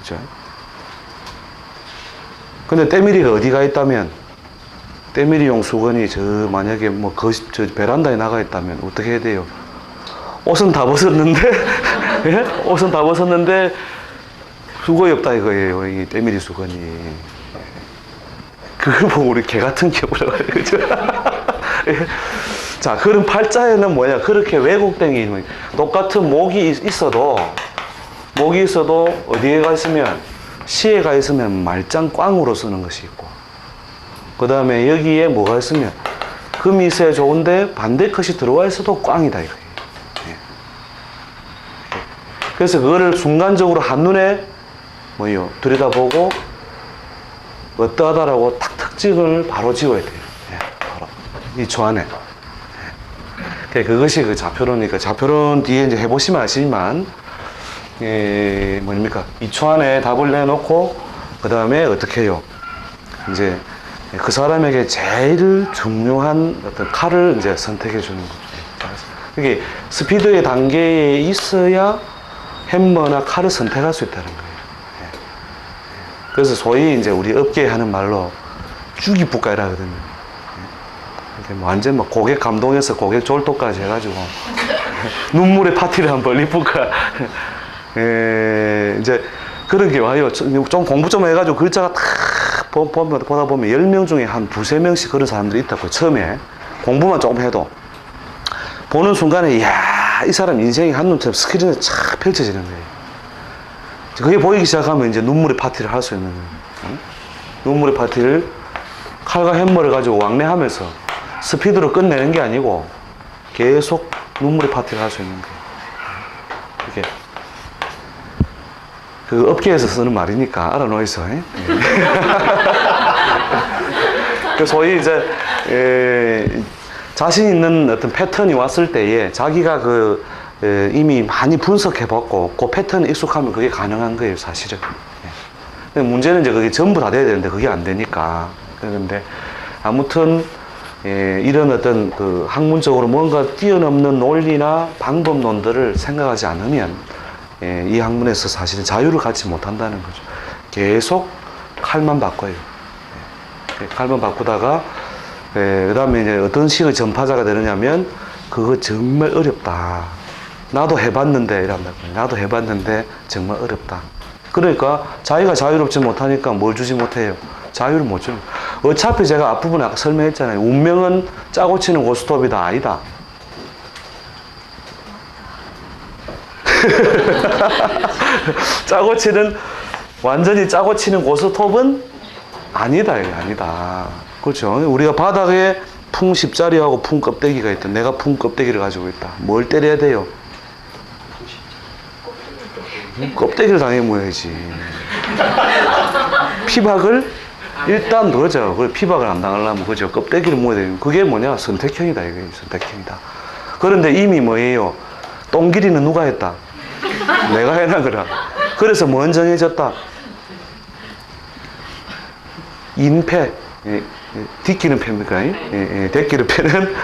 그죠? 근데 때밀이가 어디가 있다면, 때밀이용 수건이 만약에 저 베란다에 나가 있다면 어떻게 해야 돼요? 옷은 다 벗었는데, 예? 옷은 다 벗었는데, 수건이 없다 이거예요. 이 때밀이 수건이. 그걸 보고 우리 개 같은 기억을 해요. 그죠? 자, 그런 팔자에는 뭐냐? 그렇게 왜곡된 게 있는 거예요. 똑같은 목이 있어도 어디에 가 있으면, 시에 가 있으면 말짱 꽝으로 쓰는 것이 있고, 그 다음에 여기에 뭐가 있으면, 금이 있어야 좋은데 반대 컷이 들어와 있어도 꽝이다 이거예요. 그래서 그거를 순간적으로 한눈에 들여다보고 어떠하다라고 딱 특징을 바로 지어야 돼요. 바로 2초 안에. 그것이 그 좌표론이니까, 좌표론 뒤에 이제 해보시면 아시지만, 뭡니까? 2초 안에 답을 내놓고, 그 다음에 어떻게 해요? 이제 그 사람에게 제일 중요한 어떤 칼을 이제 선택해 주는 거죠. 그게 스피드의 단계에 있어야 햄머나 칼을 선택할 수 있다는 거예요. 그래서 소위 이제 우리 업계에 하는 말로 주기부가이라 하거든요. 완전 고객 감동해서 고객 졸도까지 해가지고 눈물의 파티를 한번 리부가 이제 그런 게 와요. 좀 공부 좀 해가지고 글자가 탁 보다 보면 10명 중에 한 2~3명씩 그런 사람들이 있다고요. 처음에 공부만 조금 해도 보는 순간에 이야, 이 사람 인생이 한눈처럼 스크린에 쫙 펼쳐지는 거예요. 그게 보이기 시작하면 이제 눈물의 파티를 할 수 있는 거예요. 응? 눈물의 파티를 칼과 햄머를 가지고 왕래하면서 스피드로 끝내는 게 아니고 계속 눈물의 파티를 할 수 있는 거예요. 이게 그 업계에서 쓰는 말이니까 알아놓으세요. 그 소위 이제 자신 있는 어떤 패턴이 왔을 때에 자기가 이미 많이 분석해봤고 그 패턴에 익숙하면 그게 가능한 거예요, 사실은. 근데 문제는 이제 그게 전부 다 돼야 되는데 그게 안 되니까. 그런데 아무튼 이런 어떤 학문적으로 뭔가 뛰어넘는 논리나 방법론들을 생각하지 않으면 이 학문에서 사실은 자유를 갖지 못한다는 거죠. 계속 칼만 바꿔요. 칼만 바꾸다가 그 다음에 이제 어떤 식의 전파자가 되느냐면 그거 정말 어렵다. 나도 해봤는데 이란다. 나도 해봤는데 정말 어렵다. 그러니까 자기가 자유롭지 못하니까 뭘 주지 못해요. 자유를 못 줘요. 어차피 제가 앞부분에 아까 설명했잖아요. 운명은 짜고 치는 고스톱이다. 아니다. 짜고 치는 완전히 짜고 치는 고스톱은 아니다. 이게 아니다. 그렇죠. 우리가 바닥에 풍 십자리하고 풍 껍데기가 있다. 내가 풍 껍데기를 가지고 있다. 뭘 때려야 돼요? 껍데기를 당해 모여야지. 피박을 일단 그러죠. 피박을 안 당하려면 그죠. 껍데기를 모여야 돼요. 그게 뭐냐? 선택형이다. 이게 선택형이다. 그런데 이미 뭐예요? 똥길이는 누가 했다? 내가 해놔 그래. 그래서 뭔 정해졌다? 인패. 딛기는 패입니까? 데끼는 패는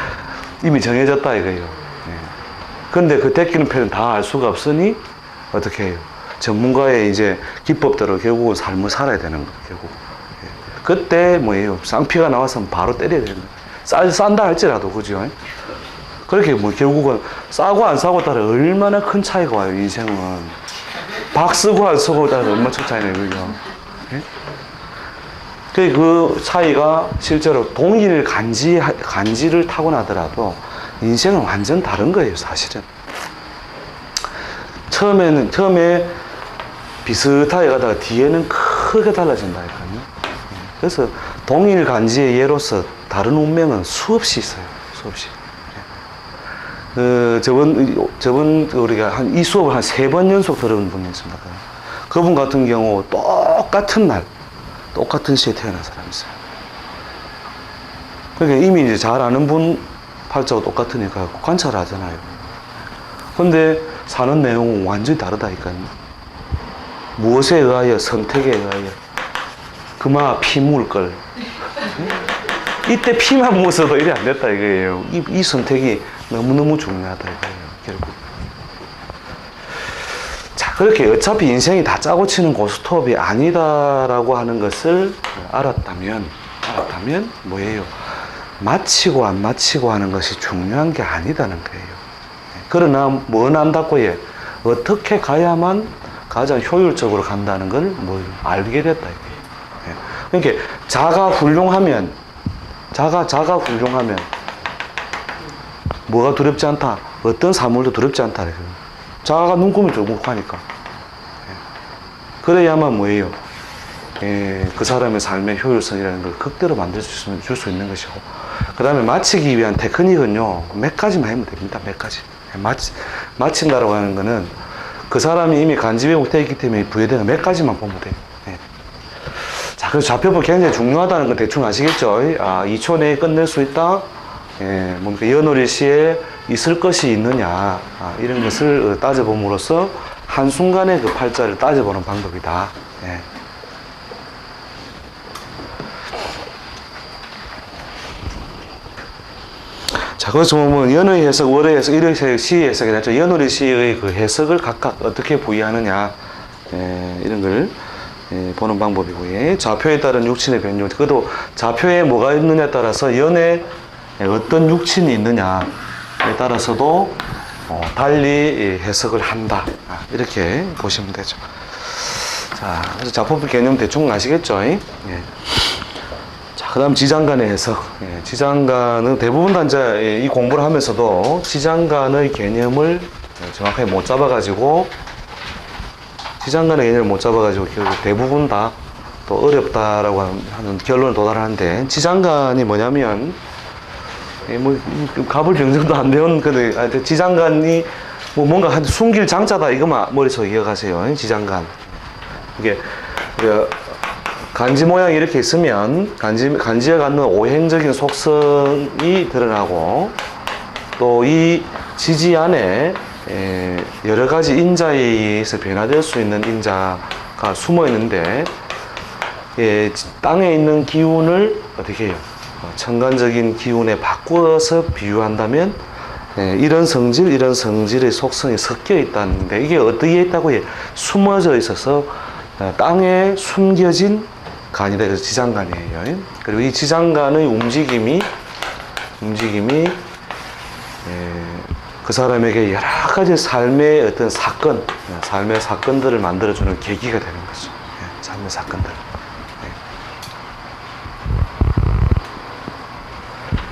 이미 정해졌다 이거예요. 그런데 그 데끼는 패는 다 알 수가 없으니 어떻게 해요? 전문가의 이제 기법대로 결국은 삶을 살아야 되는 거예요. 결국. 그때 뭐예요? 쌍피가 나와서 바로 때려야 되는 거예요. 싼다 할지라도 그죠? 그렇게 뭐 결국은 싸고 안 싸고 따라 얼마나 큰 차이가 와요. 인생은 박 쓰고 안 쓰고 따라 얼마나 큰 차이네요. 그죠? 그 차이가 실제로 동일 간지를 타고나더라도 인생은 완전 다른 거예요, 사실은. 처음에 비슷하게 가다가 뒤에는 크게 달라진다니까요. 그래서 동일 간지의 예로서 다른 운명은 수없이 있어요, 수없이. 저번 우리가 이 수업을 한 3번 연속 들은 분이 있습니다. 그분 같은 경우 똑같은 날, 똑같은 시에 태어난 사람이 있어요. 그러니까 이미 이제 잘 아는 분 팔자가 똑같으니까 관찰을 하잖아요. 근데 사는 내용은 완전히 다르다니까요. 무엇에 의하여? 선택에 의하여. 그마 피 물 걸. 이때 피만 묻어도 이래 안 됐다 이거예요. 이 선택이 너무너무 중요하다 이거예요, 결국. 자, 그렇게 어차피 인생이 다 짜고 치는 고스톱이 아니다라고 하는 것을 알았다면 뭐예요? 마치고 안 마치고 하는 것이 중요한 게 아니다는 거예요. 그러나 뭐 난다고 해? 어떻게 가야만 가장 효율적으로 간다는 걸 뭘 알게 됐다 이거예요. 그러니까 자가 훌륭하면 뭐가 두렵지 않다? 어떤 사물도 두렵지 않다. 자아가 눈금이 조목하니까. 그래야만 뭐예요? 그 사람의 삶의 효율성이라는 걸 극대로 만들 줄 수 있는 것이고. 그 다음에 마치기 위한 테크닉은요, 몇 가지만 하면 됩니다. 몇 가지. 마친다라고 하는 거는 그 사람이 이미 간지배고 되어 있기 때문에 부여되는 몇 가지만 보면 돼요. 자, 그래서 좌표법 굉장히 중요하다는 건 대충 아시겠죠? 2초 내에 끝낼 수 있다. 뭡니까? 연월일 시에 있을 것이 있느냐. 이런 것을 따져봄으로써 한순간에 그 팔자를 따져보는 방법이다. 자, 그래서 보면 연의 해석, 월의 해석, 일의 해석, 시의 해석이 나죠. 연월일 시의 그 해석을 각각 어떻게 부여하느냐. 이런 걸 보는 방법이고요. 좌표에 따른 육친의 변경. 그것도 좌표에 뭐가 있느냐에 따라서 연에 어떤 육친이 있느냐에 따라서도 달리 해석을 한다. 이렇게 보시면 되죠. 자, 그래서 좌표법 개념 대충 아시겠죠? 자, 그 다음 지장간의 해석. 지장간은 대부분 다 이제 이 공부를 하면서도 지장간의 개념을 정확하게 못 잡아가지고 지장간의 개념을 못 잡아가지고 대부분 다 또 어렵다라고 하는 결론을 도달하는데, 지장간이 뭐냐면 뭐 갑을 병정도 안 되는 근데 지장간이 뭐 뭔가 한 숨길 장자다 이거만 머릿속에 이어가세요. 지장간. 이게 간지 모양이 이렇게 있으면 간지에 갖는 오행적인 속성이 드러나고 또 이 지지 안에 여러 가지 인자에 의해서 변화될 수 있는 인자가 숨어 있는데 땅에 있는 기운을 어떻게 해요? 천간적인 기운에 바꾸어서 비유한다면 이런 성질, 이런 성질의 속성이 섞여 있다는데 이게 어디에 있다고 해요? 숨어져 있어서 땅에 숨겨진 간이다. 그래서 지장간이에요. 그리고 이 지장간의 움직임이 그 사람에게 여러 가지 삶의 어떤 삶의 사건들을 만들어주는 계기가 되는 거죠. 삶의 사건들.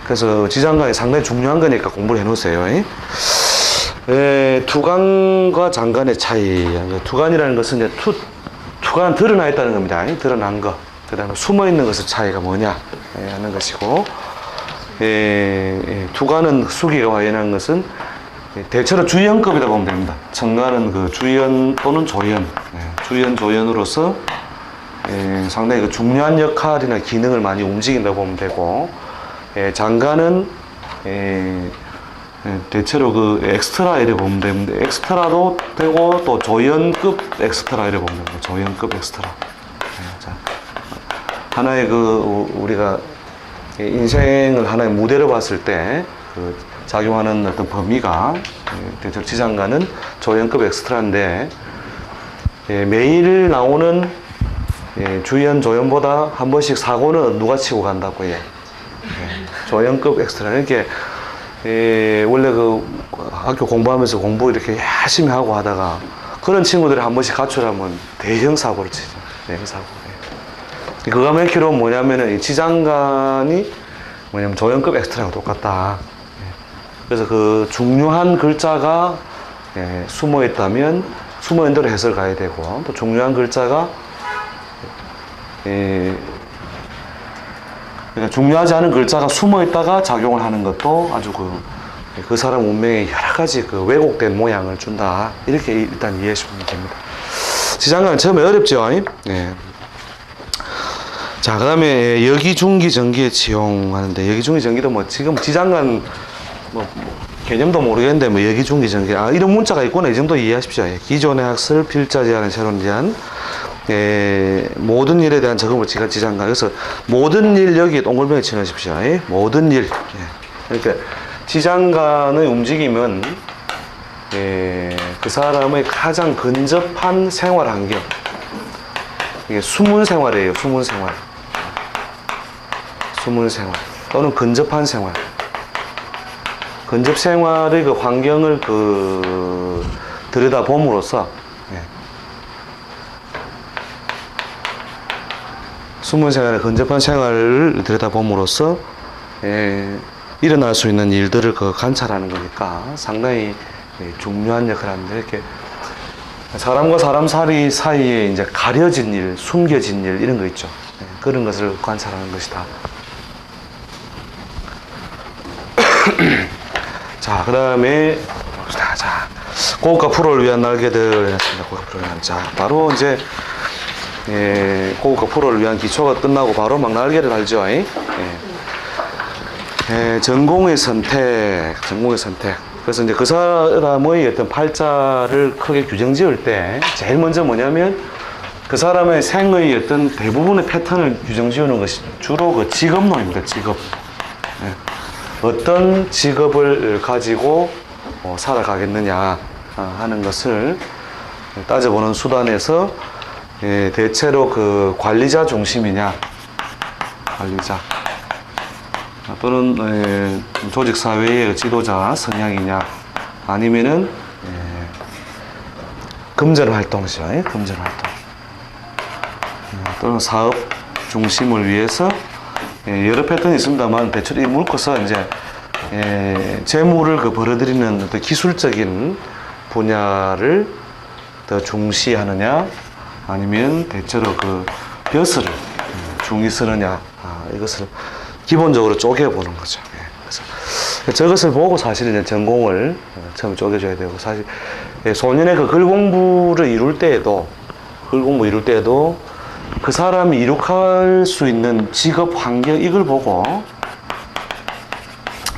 그래서 지장간이 상당히 중요한 거니까 공부를 해놓으세요. 투간과 장간의 차이. 투간이라는 것은 이제 투간 드러나 있다는 겁니다. 드러난 거. 그 다음에 숨어 있는 것의 차이가 뭐냐 하는 것이고, 투간은 수기가 화연한 것은 대체로 주연급이다 보면 됩니다. 천간은 그 주연 또는 조연, 주연 조연으로서 상당히 그 중요한 역할이나 기능을 많이 움직인다고 보면 되고, 장간은 대체로 그 엑스트라 이래 보면 되는데 엑스트라도 되고 또 조연급 엑스트라 이래 보면 됩니다. 조연급 엑스트라. 자, 하나의 그 우리가 인생을 하나의 무대로 봤을 때 그 작용하는 어떤 범위가 대체로 지장간은 조연급 엑스트라인데 매일 나오는 주연 조연보다 한 번씩 사고는 누가 치고 간다고 해. 조연급 엑스트라. 이렇게 원래 그 학교 공부하면서 공부 이렇게 열심히 하고 하다가 그런 친구들이 한 번씩 가출하면 대형 사고를 치죠. 대형 사고. 그거 맥히로 뭐냐면은 이 지장간이 뭐냐면 조연급 엑스트라랑 똑같다. 그래서 그 중요한 글자가 숨어 있다면 숨어 있는 대로 해석을 가야 되고, 또 중요한 글자가 그러니까 중요하지 않은 글자가 숨어 있다가 작용을 하는 것도 아주 그 사람 운명에 여러 가지 그 왜곡된 모양을 준다. 이렇게 일단 이해하시면 됩니다. 지장간은 처음에 어렵죠. 자, 그 다음에 여기중기 전기에 지용하는데, 여기중기 전기도 뭐 지금 지장간 개념도 모르겠는데 뭐 여기중기 전기, 이런 문자가 있구나. 이 정도 이해하십시오. 기존의 학설 필자제한의 새로운 제한, 모든 일에 대한 적응을 지장간. 그래서 모든 일 여기 동글병에 치놓으십시오. 모든 일. 그러니까 지장간의 움직임은 그 사람의 가장 근접한 생활 환경. 이게 숨은 생활이에요. 숨은 생활. 숨은 생활. 또는 근접한 생활. 근접 생활의 그 환경을 들여다봄으로써 숨은 생활의 근접한 생활을 들여다봄으로써 일어날 수 있는 일들을 관찰하는 거니까 상당히 중요한 역할을 합니다. 이렇게 사람과 사람 사이에 이제 가려진 일, 숨겨진 일 이런 거 있죠. 그런 것을 관찰하는 것이다. 자, 그 다음에 자, 고급과 프로를 위한 날개들 했습니다. 고급과 프로를 위한. 자, 바로 이제 고급과 프로를 위한 기초가 끝나고 바로 막 날개를 달죠. 전공의 선택. 그래서 이제 그 사람의 어떤 팔자를 크게 규정 지을 때 제일 먼저 뭐냐면 그 사람의 생의 어떤 대부분의 패턴을 규정 지우는 것이 주로 그 직업론입니다. 직업. 어떤 직업을 가지고 살아가겠느냐 하는 것을 따져보는 수단에서 대체로 그 관리자 중심이냐, 관리자 또는 조직 사회의 지도자 성향이냐, 아니면은 금전 활동이죠. 금전 활동. 또는 사업 중심을 위해서 여러 패턴이 있습니다만 대체로 이 물고서 이제 재물을 벌어들이는 어떤 기술적인 분야를 더 중시하느냐, 아니면 대체로 그 벼슬을 중히 쓰느냐, 이것을 기본적으로 쪼개보는 거죠. 그래서 저것을 보고 사실은 전공을 처음 쪼개줘야 되고, 사실 소년의 그 글 공부를 이룰 때에도 그 사람이 이룩할 수 있는 직업 환경, 이걸 보고,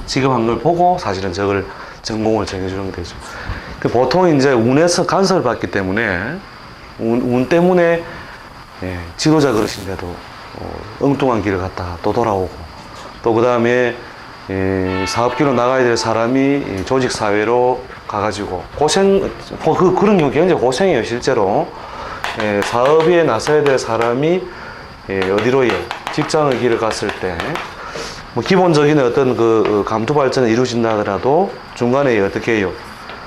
직업 환경을 보고 사실은 저걸 전공을 정해주는 게 되죠. 보통 이제 운에서 간섭을 받기 때문에, 운 때문에 지도자 그릇인데도 엉뚱한 길을 갔다가 또 돌아오고, 또 그 다음에 사업길로 나가야 될 사람이 조직사회로 가가지고 그런 경우 굉장히 고생이에요, 실제로. 사업에 나서야 될 사람이 어디로 직장의 길을 갔을 때, 뭐 기본적인 어떤 그 감투 발전을 이루어진다 하더라도 중간에 어떻게 해요?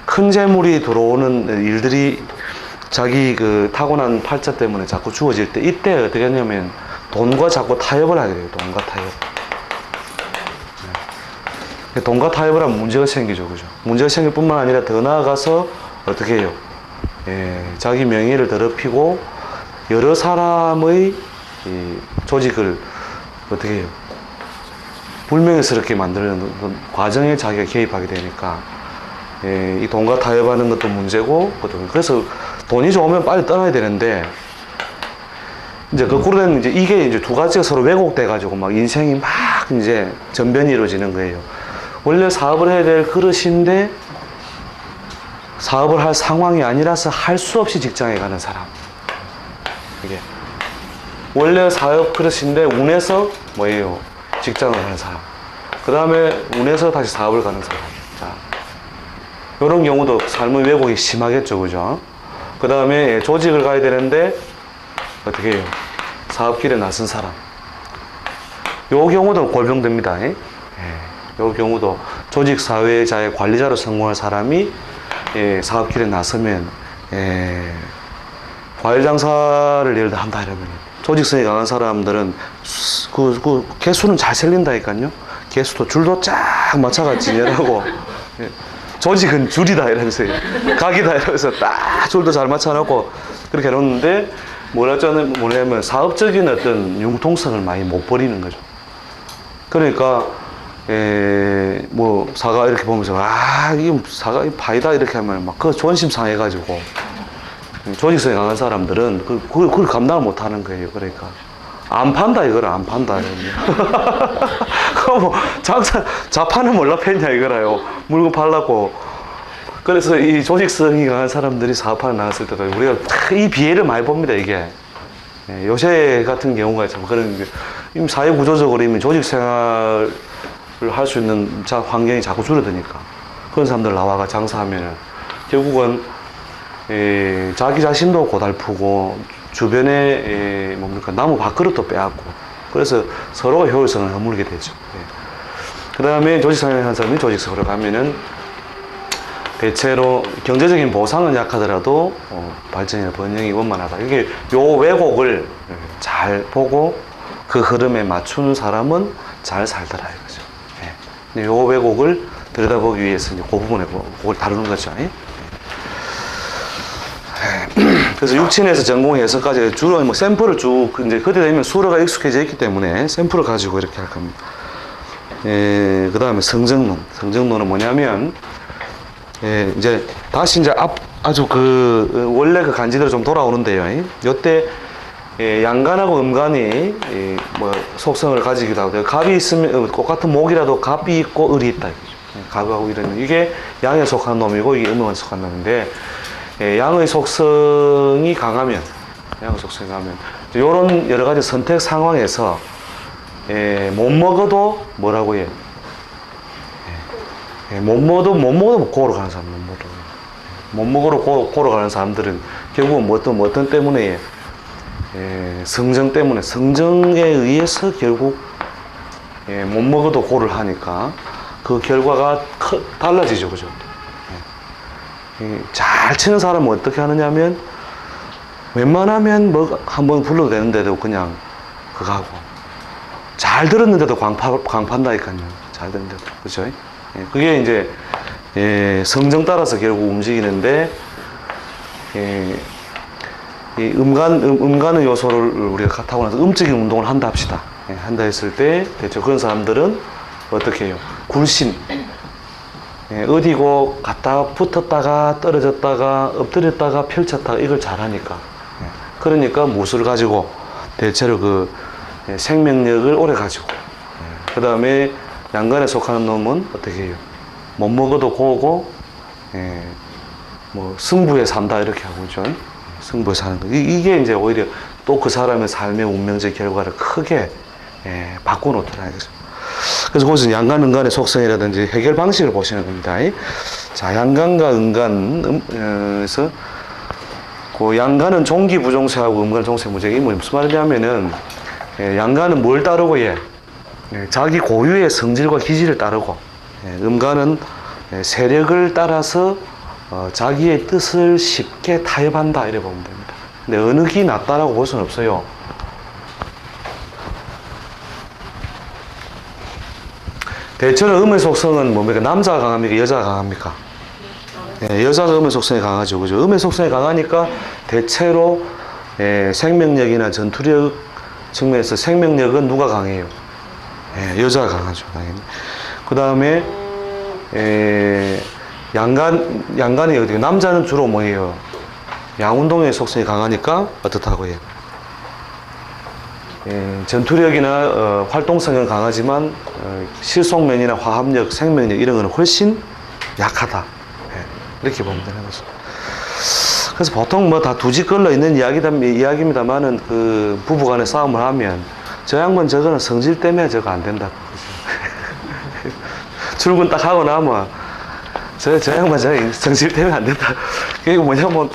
큰 재물이 들어오는 일들이 자기 그 타고난 팔자 때문에 자꾸 주어질 때, 이때 어떻게 하냐면 돈과 자꾸 타협을 하게 돼요. 돈과 타협. 돈과 타협을 하면 문제가 생기죠, 그죠? 문제가 생길 뿐만 아니라 더 나아가서 어떻게 해요? 자기 명예를 더럽히고 여러 사람의 조직을 어떻게 해요? 불명예스럽게 만드는 과정에 자기가 개입하게 되니까 이 돈과 타협하는 것도 문제고, 그래서 돈이 좋으면 빨리 떠나야 되는데, 이제 거꾸로 되면 이제 이게 이제 두 가지가 서로 왜곡돼 가지고 막 인생이 막 이제 전변이 이루어지는 거예요. 원래 사업을 해야 될 그릇인데 사업을 할 상황이 아니라서 할 수 없이 직장에 가는 사람. 이게 원래 사업 그릇인데 운에서 뭐예요? 직장을 가는 사람. 그 다음에 운에서 다시 사업을 가는 사람. 자, 이런 경우도 삶의 왜곡이 심하겠죠, 그죠? 그 다음에 조직을 가야 되는데 어떻게 해요? 사업길에 나선 사람. 요 경우도 골병됩니다. 요 경우도 조직 사회자의 관리자로 성공할 사람이 사업길에 나서면 과일 장사를 예를 들어 한다 이러면 조직성이 강한 사람들은 그 개수는 잘 sel린다니까요. 개수도 줄도 쫙 맞춰가 진열하고 조직은 줄이다 이러면서 각이다 이러면서 딱 줄도 잘 맞춰놓고 그렇게 해놓는데 뭐냐면 사업적인 어떤 융통성을 많이 못 버리는 거죠. 그러니까 뭐 사과 이렇게 보면서 이게 사과 파이다 이렇게 하면 막 그 존심 상해가지고 조직성이 강한 사람들은 그걸 감당을 못 하는 거예요. 그러니까 안 판다 이거를 안 판다 그럼 뭐 자판은 몰라 팬냐 이거라요. 물건 팔라고. 그래서 이 조직성이 강한 사람들이 사업하러 나갔을 때도 우리가 이 비애를 많이 봅니다. 이게 요새 같은 경우가 참 그런 게 이미 사회 구조적으로 이미 조직 생활을 할 수 있는 환경이 자꾸 줄어드니까 그런 사람들 나와가 장사하면은 결국은 자기 자신도 고달프고 주변에 뭡니까 나무 밥그릇도 빼앗고 그래서 서로가 효율성을 허물게 되죠. 그 다음에 조직생활을 하는 사람이 조직적으로 가면은 대체로 경제적인 보상은 약하더라도 발전이나 번영이 원만하다. 이게 요 왜곡을 잘 보고 그 흐름에 맞추는 사람은 잘 살더라 이거죠. 요 왜곡을 들여다보기 위해서 이제 그 부분에 그걸 다루는 거죠. 그래서 육친에서 전공 해석까지 주로 뭐 샘플을 쭉 이제 그때 되면 수어가 익숙해져 있기 때문에 샘플을 가지고 이렇게 할 겁니다. 그 다음에 성정론. 성정론은 뭐냐면 이제 다시 이제 아주 원래 그 간지대로 좀 돌아오는데요. 요때 양간하고 음간이 뭐 속성을 가지기도 하고 갑이 있으면 똑같은 목이라도 갑이 있고 을이 있다. 갑하고 이런 이게 양에 속한 놈이고 이게 음에 속한 놈인데 양의 속성이 강하면 이런 여러 가지 선택 상황에서 못 먹어도 뭐라고 해? 못 먹어도 고로 가는 사람 못 먹어도 고로 가는 사람들은 결국은 어떤 때문에 성정 때문에 성정에 의해서 결국 못 먹어도 고를 하니까 그 결과가 달라지죠, 그죠? 잘 치는 사람은 어떻게 하느냐면 웬만하면 뭐 한번 불러도 되는데도 그냥 그거 하고 잘 들었는데도 광판다니까요. 잘 들었는데도 그죠? 그게 이제 성정 따라서 결국 움직이는데 이 음간의 요소를 우리가 타고 나서 음적인 운동을 한다 합시다. 한다 했을 때 대체 그런 사람들은 어떻게 해요? 굴신. 어디고 갔다가 붙었다가 떨어졌다가 엎드렸다가 펼쳤다가 이걸 잘하니까. 그러니까 무술을 가지고 대체로 그 생명력을 오래 가지고, 그 다음에 양간에 속하는 놈은 어떻게 해요? 못 먹어도 고고, 뭐 승부에 산다 이렇게 하고 죠. 승부에 사는 거. 이게 이제 오히려 또 그 사람의 삶의 운명적 결과를 크게 바꿔놓더라 이거죠. 그래서 거기서 양간, 은간의 속성이라든지 해결 방식을 보시는 겁니다. 자, 양간과 은간에서 그 양간은 종기 부종세하고 음간은 종세 무적이 무슨 말이냐면은 양간은 뭘 따르고 자기 고유의 성질과 기질을 따르고 음간은 세력을 따라서 자기의 뜻을 쉽게 타협한다 이래 보면 됩니다. 근데 어느 기 낫다라고 볼 수는 없어요. 대체로 음의 속성은 뭡니까? 남자가 강합니까? 여자가 강합니까? 여자가 음의 속성이 강하죠. 그죠? 음의 속성이 강하니까 대체로 생명력이나 전투력 측면에서 생명력은 누가 강해요? 여자가 강하죠. 당연히. 그 다음에 양간이 어디가? 남자는 주로 뭐예요? 양운동의 속성이 강하니까 어떻다고 해요? 전투력이나 활동성은 강하지만 실속면이나 화합력, 생명력 이런 거는 훨씬 약하다. 이렇게 보면 되는 거죠. 그래서 보통 뭐 다 두지 걸러 있는 이야기입니다만은 그 부부간에 싸움을 하면 저 양반 저거는 성질 때문에 저거 안 된다. 출근 딱 하고 나면 저 양반 저거 성질 때문에 안 된다. 그게 뭐냐면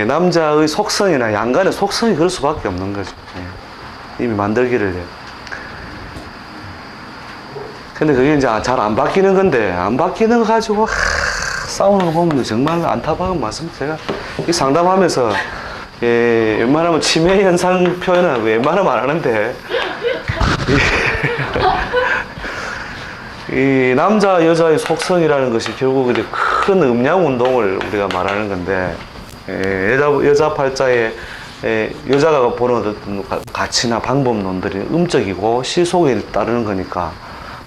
남자의 속성이나 양간의 속성이 그럴 수밖에 없는 거죠. 이미 만들기를 해요. 근데 그게 이제 잘 안 바뀌는 건데, 안 바뀌는 거 가지고, 싸우는 거 보면 정말 안타까운 말씀. 제가 이 상담하면서, 웬만하면 치매 현상 표현은 웬만하면 안 하는데, 이 남자, 여자의 속성이라는 것이 결국 이제 큰 음양 운동을 우리가 말하는 건데, 여자 팔자에 여자가 보는 어떤 가치나 방법론들이 음적이고 실속에 따르는 거니까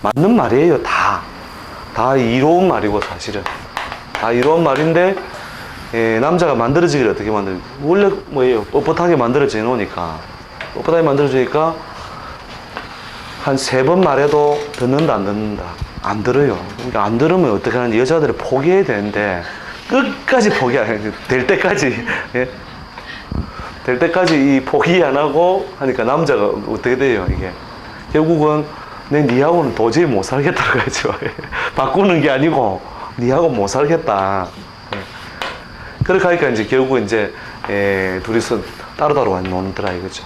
맞는 말이에요. 다 이로운 말이고 사실은 다 이로운 말인데 남자가 만들어지기를 어떻게 만들지? 원래 뭐예요? 뻣뻣하게 만들어져 놓으니까 뻣뻣하게 만들어지니까 한 3번 말해도 듣는다 안 듣는다? 안 들어요. 그러니까 안 들으면 어떻게 하는지 여자들을 포기해야 되는데 끝까지 포기 안 해요. 될 때까지 될 때까지 이 포기 안 하고 하니까 남자가 어떻게 돼요, 이게? 결국은 니하고는 도저히 못 살겠다고 하죠. 바꾸는 게 아니고, 니하고 못 살겠다. 그렇게 하니까 이제 결국 이제, 둘이서 따로따로 노는더라, 이거죠.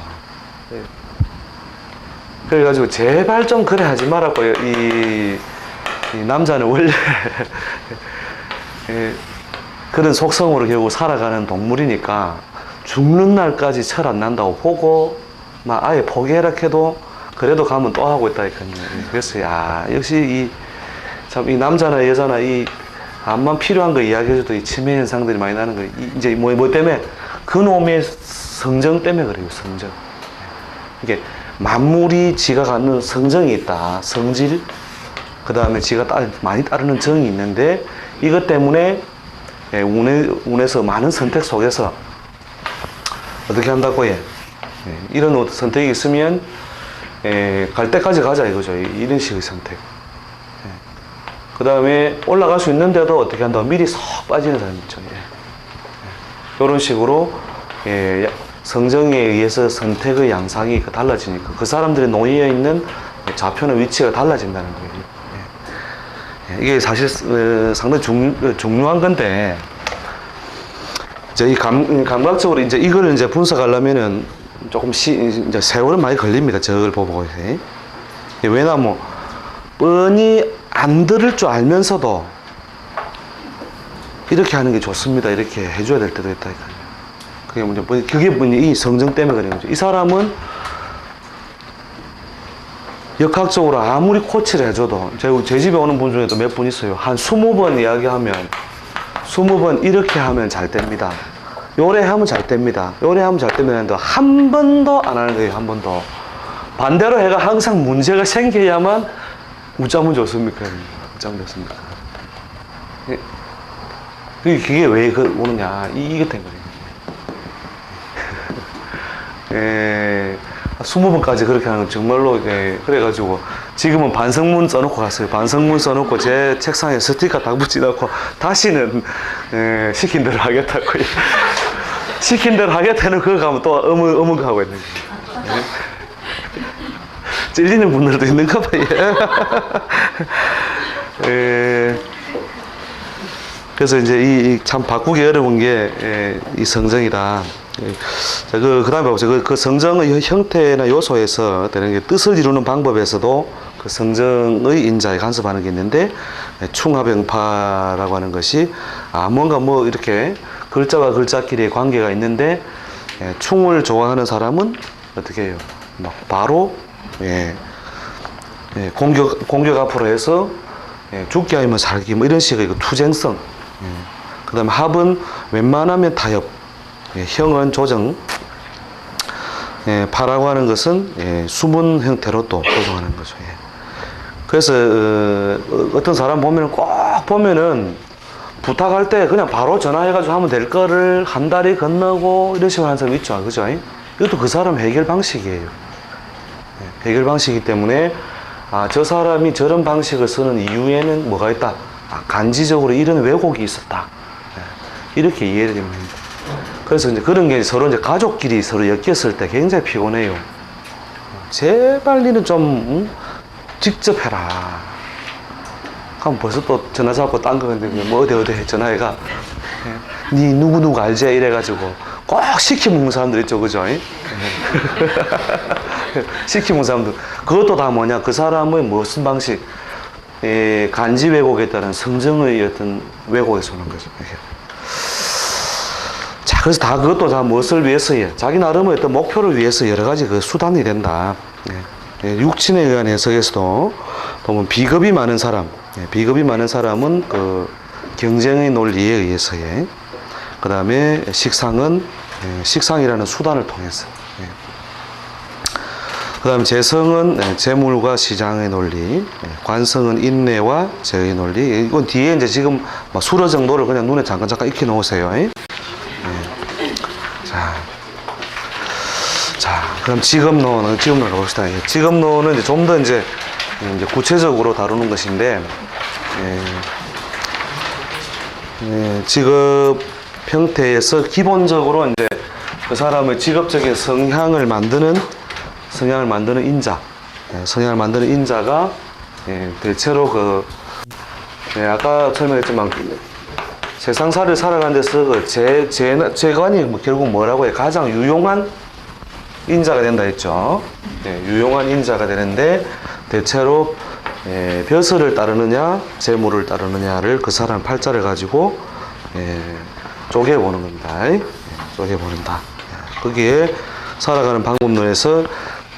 그래가지고, 제발 좀 그래 하지 말라고요. 이 남자는 원래, 그런 속성으로 결국 살아가는 동물이니까, 죽는 날까지 철 안 난다고 보고 막 아예 포기해라 해도 그래도 가면 또 하고 있다니까요. 그래서 역시 이 남자나 여자나 이 암만 필요한 거 이야기해줘도 이 치매 현상들이 많이 나는 거 이제 뭐 때문에 그 놈의 성정 때문에 그래요. 성정. 이게 만물이 지가 갖는 성정이 있다. 성질. 그 다음에 지가 많이 따르는 정이 있는데 이것 때문에 운에서 많은 선택 속에서 어떻게 한다고 해? 이런 선택이 있으면 갈 때까지 가자 이거죠. 이런 식의 선택. 그 다음에 올라갈 수 있는데도 어떻게 한다고 미리 쏙 빠지는 사람 있죠. 이런 식으로 성정에 의해서 선택의 양상이 달라지니까 그 사람들이 놓여 있는 좌표나 위치가 달라진다는 거예요. 이게 사실 상당히 중요한 건데 이제 감각적으로 이제 이걸 이제 분석하려면은 조금 이제 세월은 많이 걸립니다. 저걸 보고 왜냐면 뻔히 안 들을 줄 알면서도 이렇게 하는 게 좋습니다. 이렇게 해줘야 될 때도 있다니까요. 그게 이 성정 때문에 그런 거죠. 이 사람은 역학적으로 아무리 코치를 해줘도 제 집에 오는 분 중에도 몇 분 있어요. 한 20번 이야기하면 20번 이렇게 하면 잘 됩니다. 요래 하면 잘 됩니다. 요래 하면 잘 됩니다. 했는데 한 번도 안 하는 거예요. 한 번도. 반대로 해가 항상 문제가 생겨야만 웃자면 좋습니까? 웃자면 좋습니까? 그게 왜 오느냐. 이것 때문에. 20번까지 그렇게 하는 건 정말로, 그래가지고, 지금은 반성문 써놓고 갔어요. 반성문 써놓고 제 책상에 스티커 딱 붙여놓고, 다시는, 시킨 대로 하겠다고. 시킨 대로 하겠다는 그거 가면 또 어묵하고 있는 거예요. 찔리는 분들도 있는가 봐요. 그래서 이제 참 바꾸기 어려운 게 이 성정이다. 그 다음에 보세요. 그 성정의 형태나 요소에서 되는 게 뜻을 이루는 방법에서도 그 성정의 인자에 간섭하는 게 있는데, 충합형파라고 하는 것이, 뭔가 뭐 이렇게 글자와 글자끼리의 관계가 있는데, 충을 좋아하는 사람은 어떻게 해요? 막 바로, 공격 앞으로 해서, 죽기 아니면 살기, 뭐 이런 식의 그 투쟁성. 그 다음에 합은 웬만하면 타협, 형은 조정, 파라고 하는 것은 수문 형태로 또 조정하는 거죠. 그래서 어떤 사람 보면은 꼭 보면은 부탁할 때 그냥 바로 전화해가지고 하면 될 거를 한 다리 건너고 이런 식으로 하는 사람 있죠, 그죠? 이것도 그 사람 해결 방식이에요. 해결 방식이기 때문에 저 사람이 저런 방식을 쓰는 이유에는 뭐가 있다. 간지적으로 이런 왜곡이 있었다. 이렇게 이해를 됩니다. 그래서 이제 그런 게 서로 이제 가족끼리 서로 엮였을 때 굉장히 피곤해요. 제발 니는 좀 직접 해라. 그럼 벌써 또 전화 잡고 딴 거 근데 뭐 어디 전화해가. 니 누구 알지? 이래가지고 꼭 시키 먹는 사람들 있죠, 그죠? 시키 먹는 사람들. 그것도 다 뭐냐? 그 사람의 무슨 방식? 간지 왜곡에 따른 성정의 어떤 왜곡에서 오는 거죠. 자, 그래서 그것도 다 무엇을 위해서요? 자기 나름의 어떤 목표를 위해서 여러 가지 그 수단이 된다. 육친에 의한 해석에서도 보면 비겁이 많은 사람, 비겁이 많은 사람은 그 경쟁의 논리에 의해서의, 그 다음에 식상이라는 수단을 통해서, 그 다음에 재성은 재물과 시장의 논리, 관성은 인내와 재의 논리. 이건 뒤에 이제 지금 수러 정도를 그냥 눈에 잠깐 익혀 놓으세요. 자, 그럼 지급론을 봅시다. 지급론은 이제 좀 더 이제 구체적으로 다루는 것인데, 직업 형태에서 기본적으로 이제 그 사람의 직업적인 성향을 만드는 인자, 성향을 만드는 인자가 대체로 아까 설명했지만 세상살이를 살아가는 데서 재관이 결국 뭐라고 해? 가장 유용한 인자가 된다 했죠. 유용한 인자가 되는데 대체로 벼슬을 따르느냐 재물을 따르느냐를 그 사람 팔자를 가지고 쪼개보는 겁니다. 쪼개보는다. 거기에 살아가는 방법론에서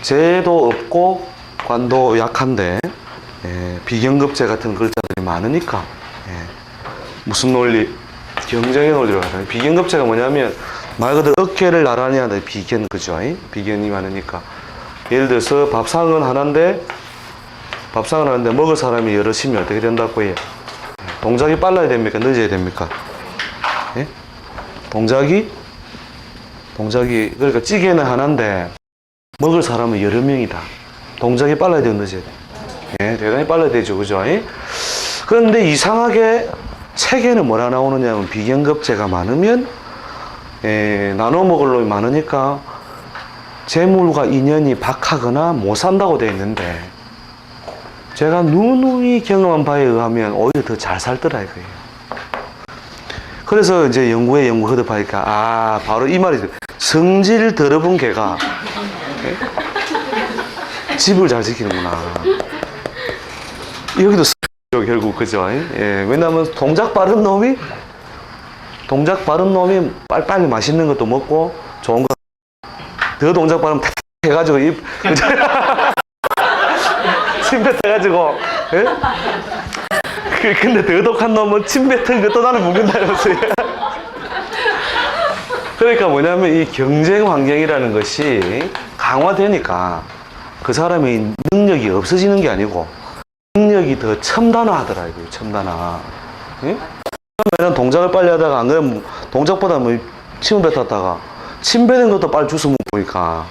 재도 없고 관도 약한데 비경급제 같은 글자들이 많으니까 무슨 논리? 경쟁의 논리로 가잖아요. 비견급제가 뭐냐면 말 그대로 어깨를 나란히 하는 비견, 그죠? 비견이 많으니까. 예를 들어서 밥상은 하나인데 먹을 사람이 여럿이면 어떻게 된다고 해요? 동작이 빨라야 됩니까? 늦어야 됩니까? 동작이 그러니까 찌개는 하나인데 먹을 사람은 여러 명이다. 동작이 빨라야 돼요, 늦어야 돼? 대단히 빨라야 되죠, 그죠? 그런데 이상하게 책에는 뭐라 나오느냐면 비견급제가 많으면 나눠 먹을 놈이 많으니까 재물과 인연이 박하거나 못 산다고 되어 있는데 제가 누누이 경험한 바에 의하면 오히려 더 잘 살더라 이거예요. 그래서 이제 연구하다 보니까 바로 이 말이죠. 성질 더러운 개가 집을 잘 지키는구나. 여기도 결국 그죠? 왜냐하면 동작 빠른 놈이 빨리 맛있는 것도 먹고 좋은 거 더 동작 빠르면 탁 해가지고 침 뱉어가지고 근데 더 독한 놈은 침 뱉은 것도 나를 먹는다 이러면서 그러니까 뭐냐면 이 경쟁 환경이라는 것이 강화되니까 그 사람의 능력이 없어지는 게 아니고 능력이 더 첨단화하더라 이거 첨단화. 그러면 동작을 빨리 하다가 안 그러면 동작보다 뭐 침을 뱉었다가 침 뱉는 것도 빨리 주워 먹으니까.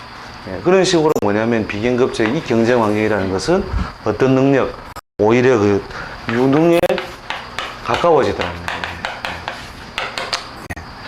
예, 그런 식으로 뭐냐면 비경급제 이 경쟁 환경이라는 것은 어떤 능력, 오히려 그 유능에 가까워지더라고요.